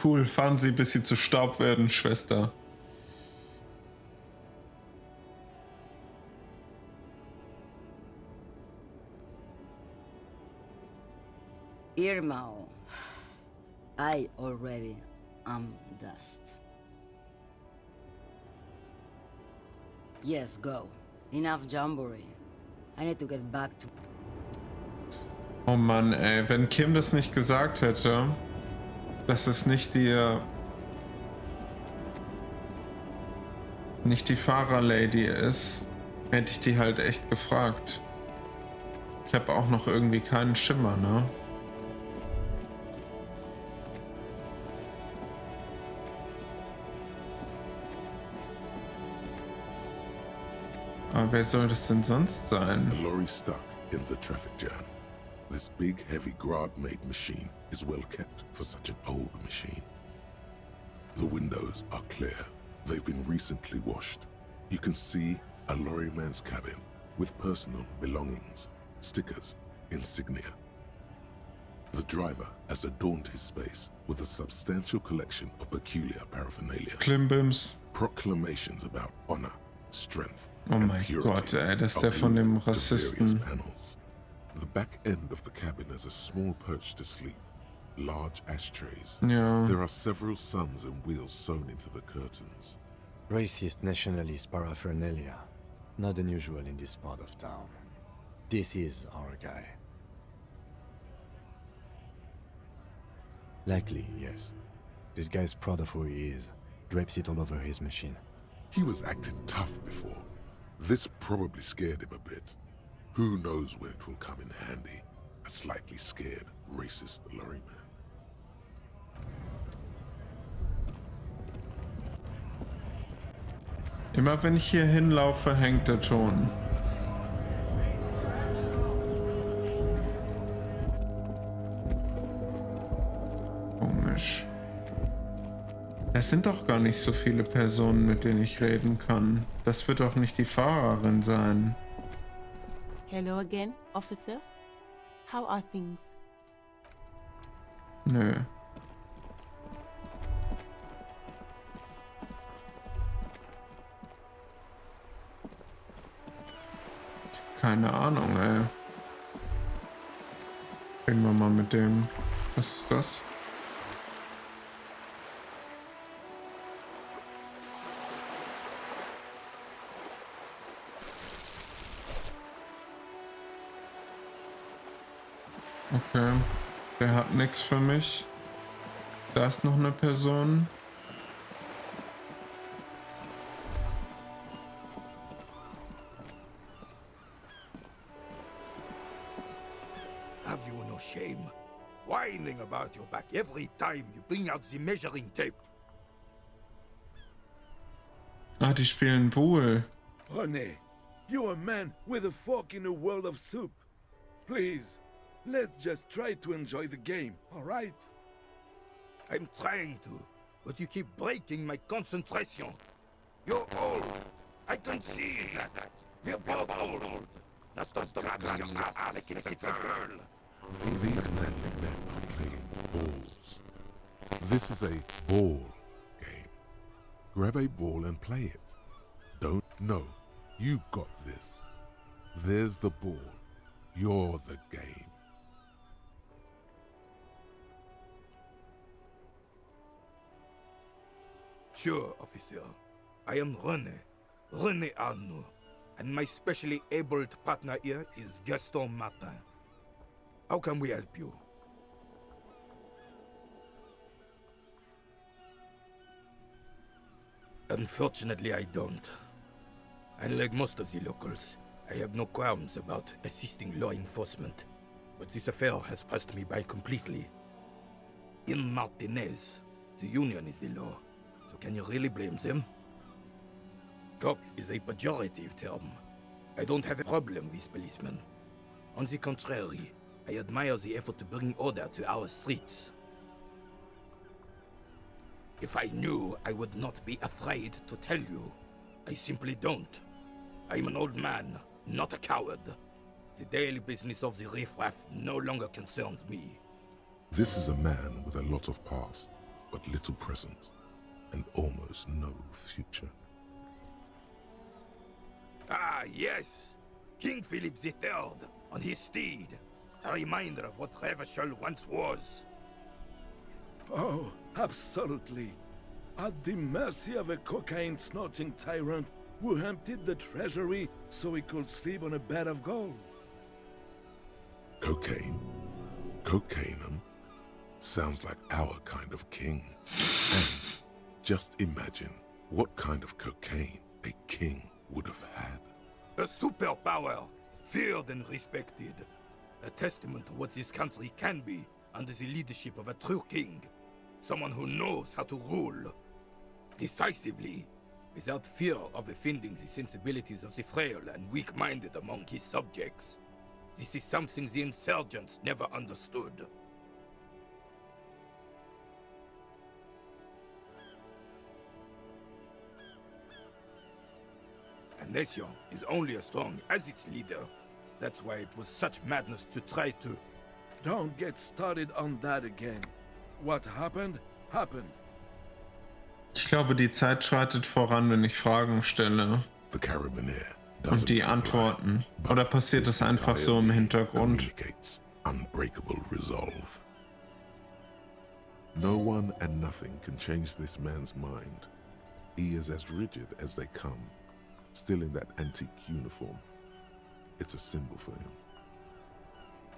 Cool, fahren Sie, bis Sie zu Staub werden, Schwester. Irmão. I already am dust. Yes, go. Enough jamboree. I need to get back to... Oh Mann, ey, wenn Kim das nicht gesagt hätte, dass es nicht die Fahrerlady ist, hätte ich die halt echt gefragt. Ich habe auch noch irgendwie keinen Schimmer, ne? Aber wer soll das denn sonst sein? A lorry stuck in the traffic jam. This big, heavy, grad-made machine is well kept for such an old machine. The windows are clear. They've been recently washed. You can see a lorryman's cabin with personal belongings, stickers, insignia. The driver has adorned his space with a substantial collection of peculiar paraphernalia. Klimbims. Proclamations about honor, strength, Oh and mein purity Gott, ey, das ist are der von dem glued to various Rassisten. panels. The back end of the cabin has a small perch to sleep, large ashtrays. Ja. There are several suns and wheels sewn into the curtains. Racist nationalist paraphernalia. Not unusual in this part of town. This is our guy. Likely, yes. This guy's proud of who he is. Drapes it all over his machine. He was acting tough before. This probably scared him a bit. Who knows when it will come in handy? A slightly scared, racist lorryman. Immer wenn ich hier hinlaufe, hängt der Ton. Komisch. Es sind doch gar nicht so viele Personen, mit denen ich reden kann. Das wird doch nicht die Fahrerin sein. Hello again, officer. How are things? Nö. Keine Ahnung, ey. Reden wir mal mit dem. Was ist das? Okay. Der hat nichts für mich. Da ist noch eine Person. Have you no shame? Whining about your back every time you bring out the measuring tape. Ah, die spielen Pool. René, you're a man with a fork in a world of soup. Please, let's just try to enjoy the game, alright? I'm trying to, but you keep breaking my concentration. You're old. I can see that. We're both old. Now stop grabbing your ass like it's a girl. These men are playing balls. This is a ball game. Grab a ball and play it. Don't. No, you got this. There's the ball. You're the game. Sure, officer. I am René Arnaud, and my specially abled partner here is Gaston Martin. How can we help you? Unfortunately, I don't. Unlike most of the locals, I have no qualms about assisting law enforcement, but this affair has passed me by completely. In Martinez, the union is the law. So can you really blame them? Cop is a pejorative term. I don't have a problem with policemen. On the contrary, I admire the effort to bring order to our streets. If I knew, I would not be afraid to tell you. I simply don't. I'm an old man, not a coward. The daily business of the riffraff no longer concerns me. This is a man with a lot of past, but little present, and almost no future. Ah, yes! King Philip III, on his steed. A reminder of what Revachol once was. Oh, absolutely. At the mercy of a cocaine-snorting tyrant who emptied the treasury so he could sleep on a bed of gold. Cocaine? Cocainum? Sounds like our kind of king. And just imagine what kind of cocaine a king would have had. A superpower, feared and respected. A testament to what this country can be under the leadership of a true king. Someone who knows how to rule. Decisively, without fear of offending the sensibilities of the frail and weak-minded among his subjects. This is something the insurgents never understood. A nation is only as strong as its leader. That's why it was such madness to try to... Don't get started on that again. What happened, happened. Ich glaube, die Zeit schreitet voran, wenn ich Fragen stelle. The Carabinier Und die antworten. Oder passiert es einfach so im Hintergrund? Unbreakable resolve. No one and nothing can change this man's mind. He is as rigid as they come, still in that antique uniform. It's a symbol for him.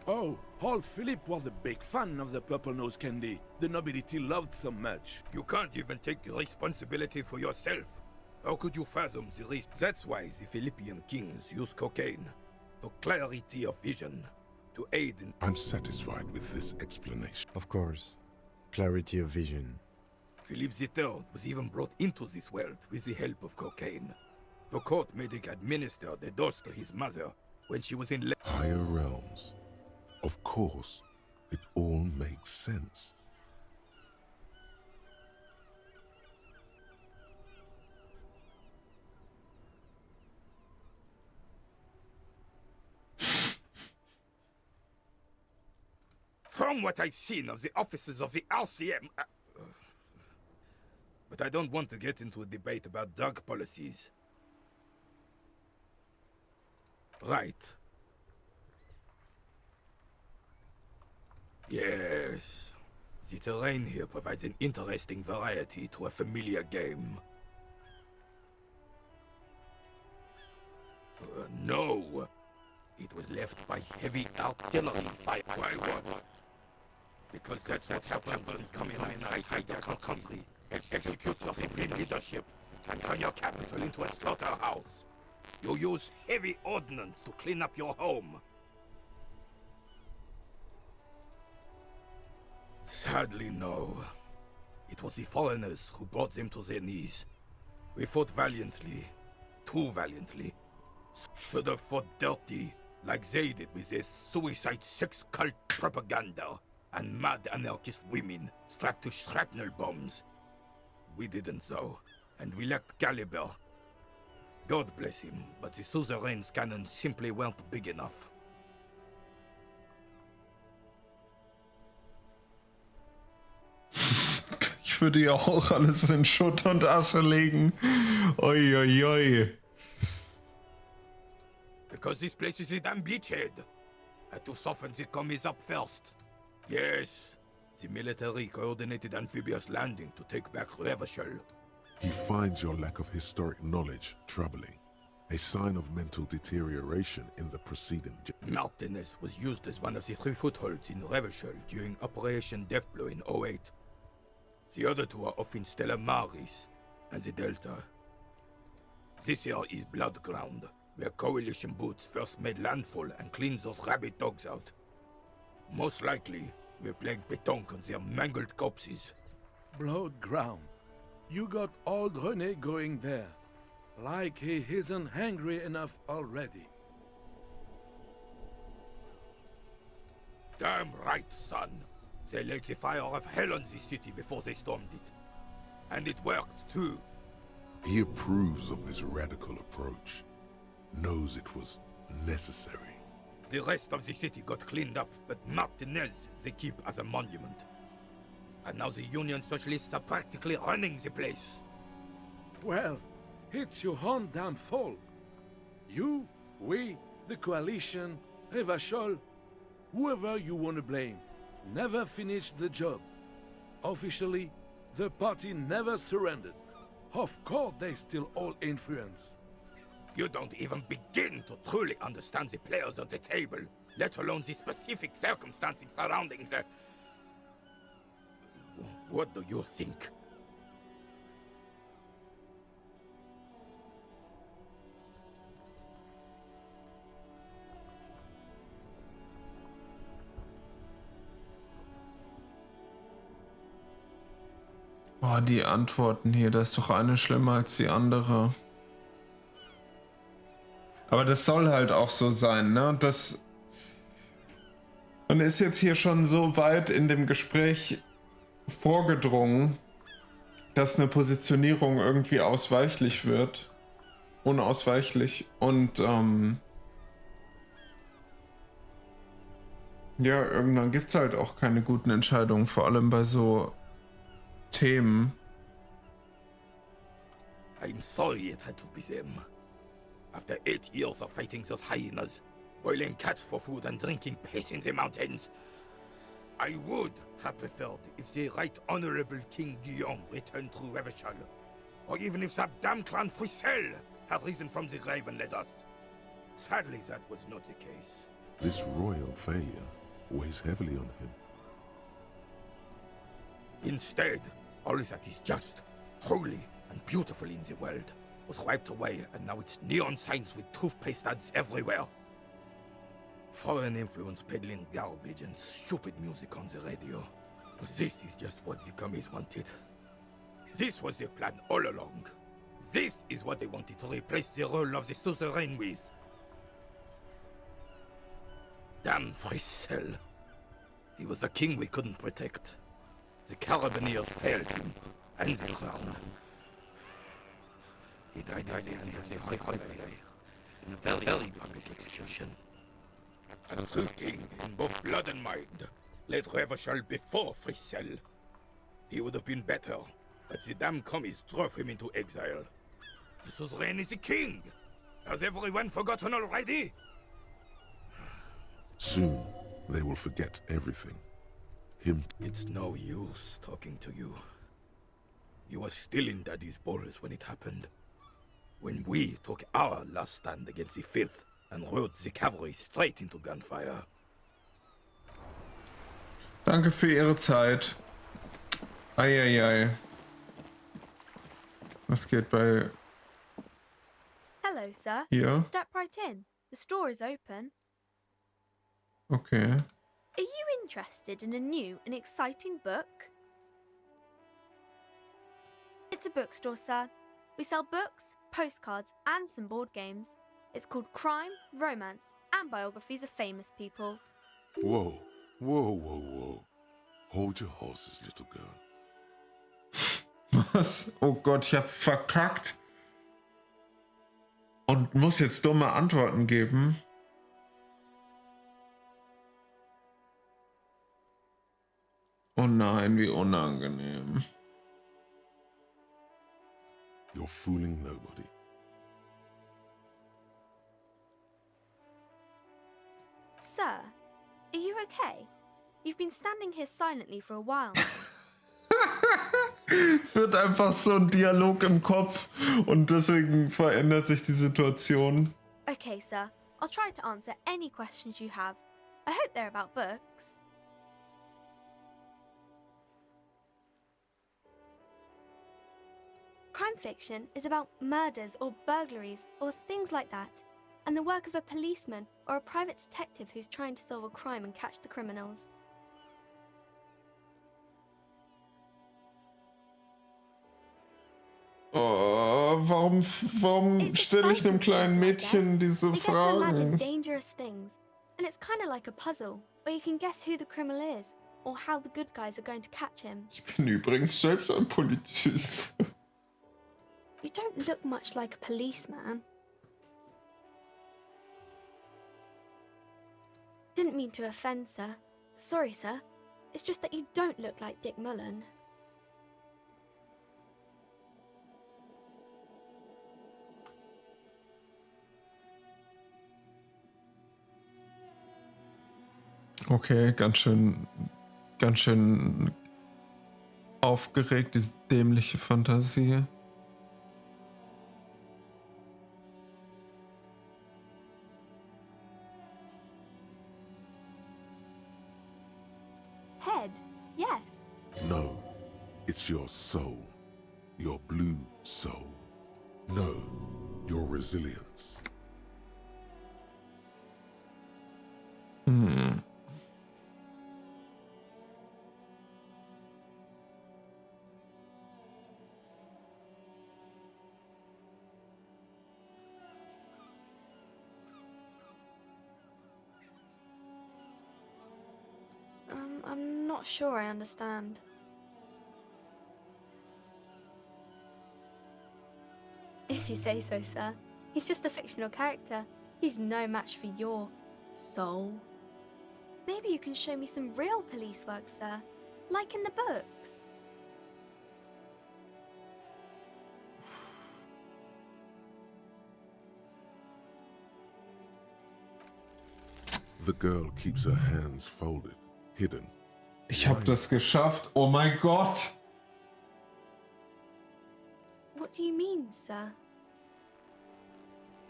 Oh, old Philip was a big fan of the purple-nosed candy the nobility loved so much. You can't even take responsibility for yourself. How could you fathom the risk? That's why the Philippian kings use cocaine. For clarity of vision. To aid in... I'm satisfied with this explanation. Of course. Clarity of vision. Philip III was even brought into this world with the help of cocaine. The court made him administer the dose to his mother when she was in... Higher realms. Of course, it all makes sense. From what I've seen of the officers of the RCM... but I don't want to get into a debate about drug policies. Right. Yes. The terrain here provides an interesting variety to a familiar game. No. It was left by heavy artillery fire. Why what? Because that's what happens when communists hide their country, execute your supreme leadership, and turn your capital into a slaughterhouse. You use heavy ordnance to clean up your home. Sadly, no. It was the foreigners who brought them to their knees. We fought valiantly. Too valiantly. Should have fought dirty, like they did with their suicide sex cult propaganda and mad anarchist women strapped to shrapnel bombs. We didn't though, and we lacked caliber. God bless him, but the suzerain's cannons simply weren't big enough. Ich würde ja auch alles in Schutt und Asche legen. Oi, oi, oi. Because this place is a damn beachhead. Had to soften the commies up first. Yes, the military coordinated amphibious landing to take back Revachol. He finds your lack of historic knowledge troubling, a sign of mental deterioration in the preceding... Martinez was used as one of the 3 footholds in Revachol during Operation Deathblow in 08. The other 2 are off in Stella Maris and the Delta. This here is Blood Ground, where coalition boots first made landfall and cleaned those rabid dogs out. Most likely, We're playing pétanque on their mangled corpses. Blood ground. You got old René going there. Like he isn't hungry enough already. Damn right, son. They lit the fire of hell on the city before they stormed it. And it worked, too. He approves of this radical approach, knows it was necessary. The rest of the city got cleaned up, but Martinez they keep as a monument. And now the Union Socialists are practically running the place. Well, it's your own damn fault. You, we, the coalition, Revachol, whoever you want to blame, never finished the job. Officially, the party never surrendered. Of course they still all influence. You don't even begin to truly understand the players at the table, let alone the specific circumstances surrounding the... What do you think? Boah, die Antworten hier, das ist doch eine schlimmer als die andere. Aber das soll halt auch so sein, ne? Man ist jetzt hier schon so weit in dem Gespräch vorgedrungen, dass eine Positionierung irgendwie ausweichlich wird. Unausweichlich. Und ja, irgendwann gibt es halt auch keine guten Entscheidungen, vor allem bei so Themen. I'm sorry it had to be them. After 8 years of fighting those hyenas, boiling cats for food and drinking piss in the mountains, I would have preferred if the Right Honorable King Guillaume returned through Revachol, or even if that damn clan Frisel had risen from the grave and led us. Sadly, that was not the case. This royal failure weighs heavily on him. Instead, all that is just, holy, and beautiful in the world was wiped away, and now it's neon signs with toothpaste ads everywhere. Foreign influence peddling garbage and stupid music on the radio. This is just what the commies wanted. This was their plan all along. This is what they wanted to replace the role of the suzerain with. Damn Frisel. He was the king we couldn't protect. The Carabineers failed him, and the crown. He died in a very public execution. A true king in both blood and mind led Revachol before Frisel. He would have been better, but the damn commies drove him into exile. The suzerain is the king! Has everyone forgotten already? Soon, they will forget everything. Him. It's no use talking to you. You were still in Daddy's balls when it happened. When we took our last stand against the filth and rode the cavalry straight into gunfire. Danke für Ihre Zeit. Eieiei. Was geht bei... Hello, sir. Hier? Step right in. The store is open. Okay. Are you interested in a new and exciting book? It's a bookstore, sir. We sell books, postcards, and some board games. It's called Crime, Romance, and Biographies of Famous People. Whoa, whoa, whoa, whoa. Hold your horses, little girl. Was? Oh Gott, ich hab verkackt. Und muss jetzt dumme Antworten geben. Oh nein, wie unangenehm. You're fooling nobody. Sir, are you okay? You've been standing here silently for a while. Wird einfach so ein Dialog im Kopf und deswegen verändert sich die Situation. Okay, sir. I'll try to answer any questions you have. I hope they're about books. Crime fiction is about murders or burglaries or things like that, and the work of a policeman or a private detective who's trying to solve a crime and catch the criminals. Oh, warum stelle ich einem kleinen Mädchen diese We get to imagine Fragen? dangerous things, and it's kind of like a puzzle, where you can guess who the criminal is, or how the good guys are going to catch him. Ich bin übrigens selbst ein Polizist. You don't look much like a policeman. Didn't mean to offend, sir. Sorry, sir. It's just that you don't look like Dick Mullen. Okay, ganz schön aufgeregt, diese dämliche Fantasie. Head, yes. No, it's your soul. Your blue soul. No, your resilience. I'm not sure I understand. If you say so, sir. He's just a fictional character. He's no match for your soul. Maybe you can show me some real police work, sir. Like in the books. The girl keeps her hands folded, hidden. Ich habe das geschafft. Oh mein Gott. What do you mean, sir?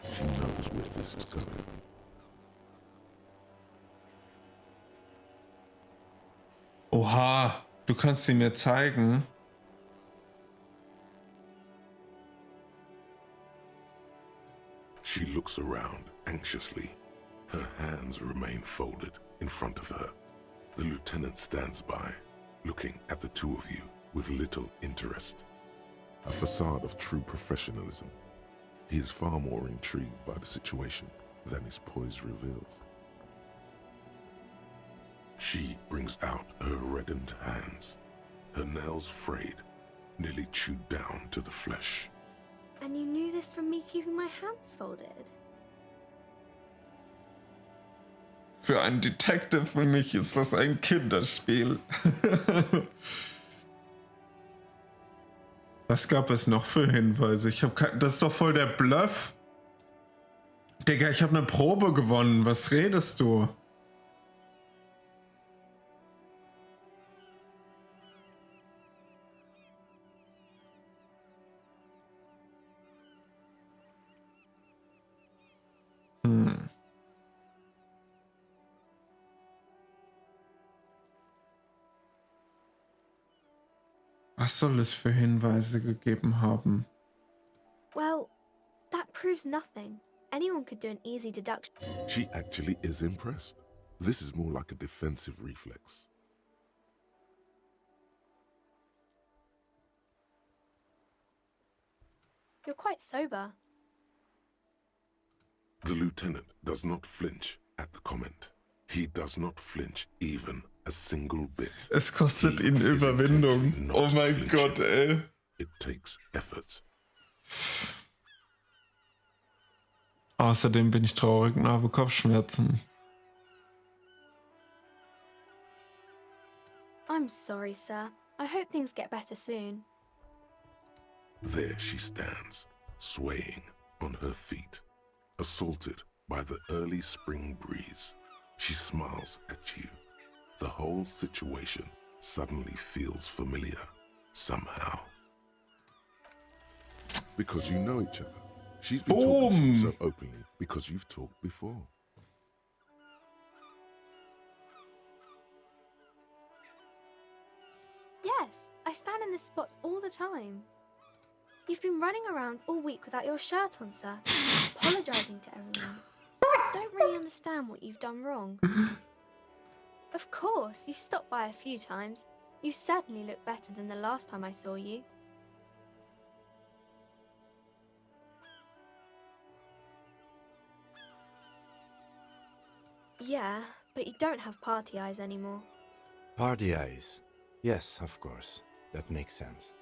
She knows where this is going. Oha, du kannst sie mir zeigen. She looks around anxiously. Her hands remain folded in front of her. The lieutenant stands by, looking at the two of you with little interest. A facade of true professionalism. He is far more intrigued by the situation than his poise reveals. She brings out her reddened hands, her nails frayed, nearly chewed down to the flesh. And you knew this from me keeping my hands folded? Für einen Detective für mich ist das ein Kinderspiel. Was gab es noch für Hinweise? Das ist doch voll der Bluff. Digga, ich habe eine Probe gewonnen. Was redest du? Was soll es für Hinweise gegeben haben? Well, that proves nothing. Anyone could do an easy deduction. She actually is impressed. This is more like a defensive reflex. You're quite sober. The lieutenant does not flinch at the comment. He does not flinch even a single bit. Es kostet ihn He is Überwindung. intensely not Oh mein flinching. Gott, ey. It takes effort. Außerdem bin ich traurig und habe Kopfschmerzen. I'm sorry, sir. I hope things get better soon. There she stands, swaying on her feet, assaulted by the early spring breeze. She smiles at you. The whole situation suddenly feels familiar, somehow. Because you know each other. She's been talking to you so openly because you've talked before. Yes, I stand in this spot all the time. You've been running around all week without your shirt on, sir, apologising to everyone. I don't really understand what you've done wrong. Of course, you've stopped by a few times. You certainly look better than the last time I saw you. Yeah, but you don't have party eyes anymore. Party eyes. Yes, of course. That makes sense.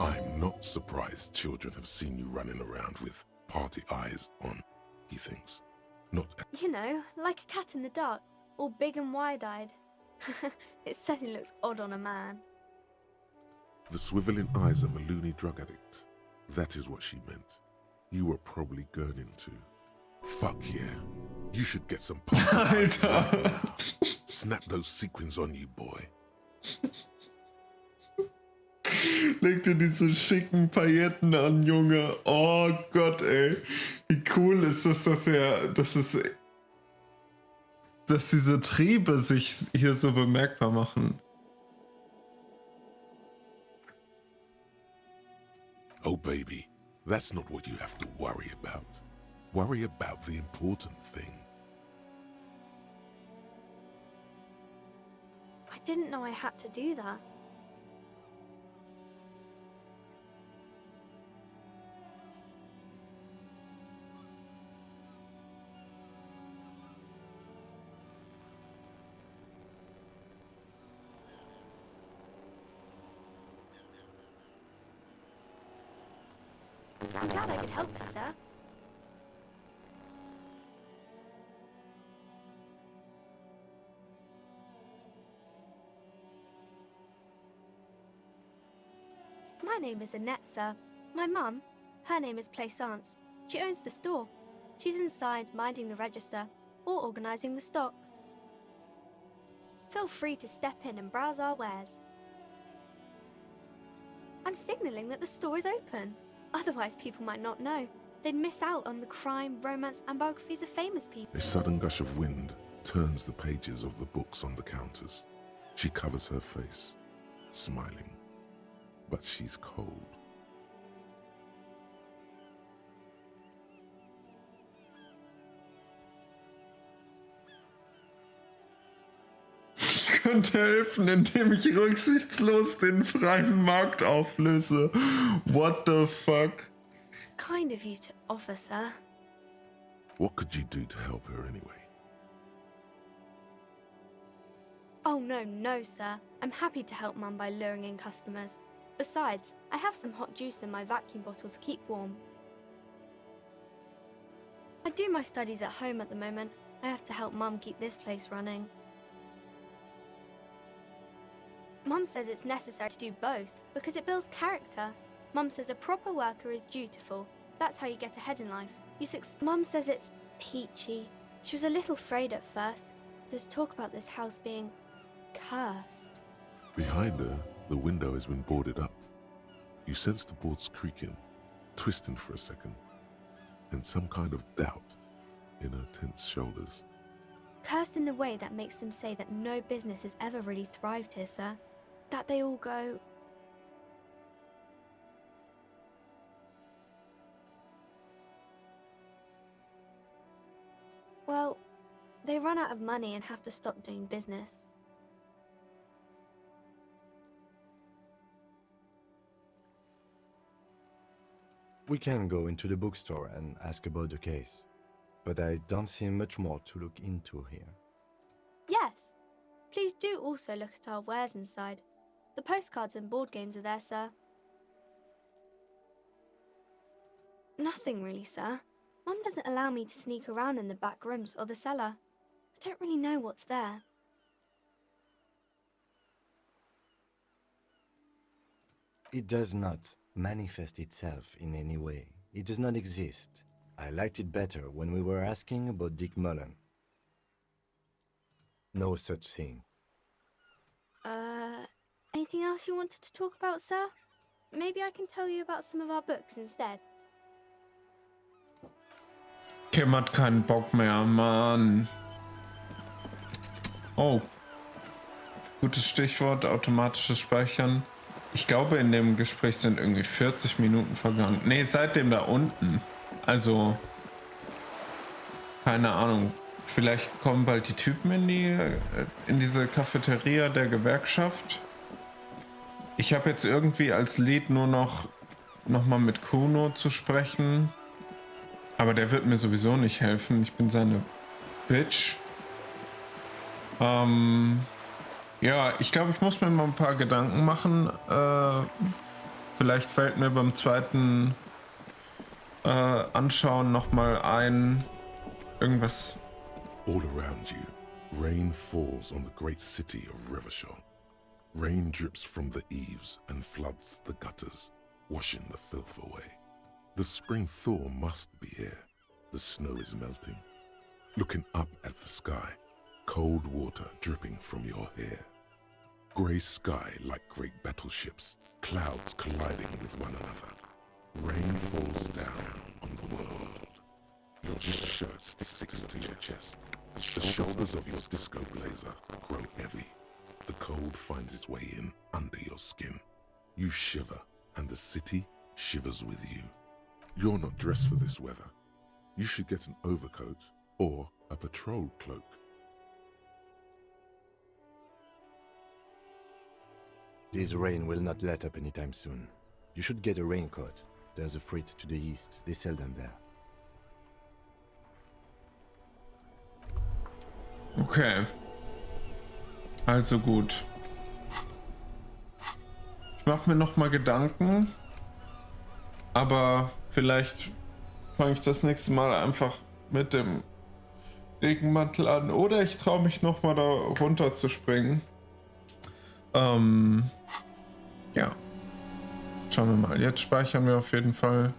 I'm not surprised children have seen you running around with party eyes on, he thinks. Not You know, like a cat in the dark, all big and wide-eyed. It certainly looks odd on a man. the swiveling eyes of a loony drug addict. That is what she meant. You were probably gurning too. Fuck yeah. You should get some party eyes right now. Snap those sequins on you, boy. Leg dir diese schicken Pailletten an, Junge. Oh Gott, ey. Wie cool ist das, dass diese Triebe sich hier so bemerkbar machen. Oh baby, that's not what you have to worry about. Worry about the important thing. I didn't know I had to do that. I'm glad I could help you, sir. My name is Annette, sir. My mum, her name is Plaisance. She owns the store. She's inside minding the register or organising the stock. Feel free to step in and browse our wares. I'm signalling that the store is open. Otherwise, people might not know. They'd miss out on the crime, romance, and biographies of famous people. A sudden gush of wind turns the pages of the books on the counters. She covers her face, smiling. But she's cold. Ich könnte helfen, indem ich rücksichtslos den freien Markt auflöse. What the fuck? Kind of you to offer, sir. What could you do to help her anyway? Oh, no, sir. I'm happy to help Mum by luring in customers. Besides, I have some hot juice in my vacuum bottle to keep warm. I do my studies at home at the moment. I have to help Mum keep this place running. Mum says it's necessary to do both because it builds character. Mum says a proper worker is dutiful. That's how you get ahead in life. Mum says it's peachy. She was a little afraid at first. There's talk about this house being cursed. Behind her, the window has been boarded up. You sense the boards creaking, twisting for a second, and some kind of doubt in her tense shoulders. Cursed in the way that makes them say that no business has ever really thrived here, sir. That they all go... Well, they run out of money and have to stop doing business. We can go into the bookstore and ask about the case, but I don't see much more to look into here. Yes. Please do also look at our wares inside. The postcards and board games are there, sir. Nothing really, sir. Mum doesn't allow me to sneak around in the back rooms or the cellar. I don't really know what's there. It does not manifest itself in any way. It does not exist. I liked it better when we were asking about Dick Mullen. No such thing. Anything else you wanted to talk about, sir? Maybe I can tell you about some of our books instead. Kim hat keinen Bock mehr, Mann. Oh. Gutes Stichwort, automatisches Speichern. Ich glaube, in dem Gespräch sind irgendwie 40 Minuten vergangen. Nee, seitdem da unten. Also, keine Ahnung. Vielleicht kommen bald die Typen in diese Cafeteria der Gewerkschaft. Ich habe jetzt irgendwie als Lied nur noch mal mit Kuno zu sprechen. Aber der wird mir sowieso nicht helfen. Ich bin seine Bitch. Ja, ich glaube, ich muss mir mal ein paar Gedanken machen. Vielleicht fällt mir beim zweiten Anschauen nochmal ein, irgendwas. All around you, rain falls on the great city of Revachol. Rain drips from the eaves and floods the gutters, washing the filth away. The spring thaw must be here. The snow is melting. Looking up at the sky, cold water dripping from your hair. Grey sky like great battleships, clouds colliding with one another. Rain falls down on the world. Your shirt sticks to your chest. The shoulders of your disco blazer grow heavy. The cold finds its way in under your skin. You shiver, and the city shivers with you. You're not dressed for this weather. You should get an overcoat or a patrol cloak. This rain will not let up anytime soon. You should get a raincoat. There's a freight to the east. They sell them there. Okay. Also gut. Ich mache mir noch mal Gedanken. Aber vielleicht fange ich das nächste Mal einfach mit dem Regenmantel an. Oder ich traue mich noch mal da runter zu springen. Ja. Schauen wir mal. Jetzt speichern wir auf jeden Fall.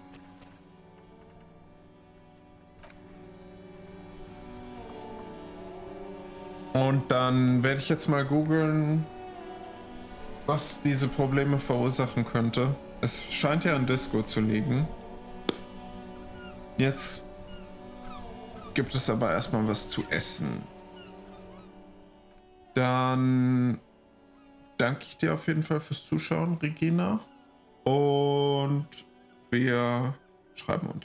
Und dann werde ich jetzt mal googeln, was diese Probleme verursachen könnte. Es scheint ja an Disco zu liegen. Jetzt gibt es aber erstmal was zu essen. Dann danke ich dir auf jeden Fall fürs Zuschauen, Regina. Und wir schreiben uns.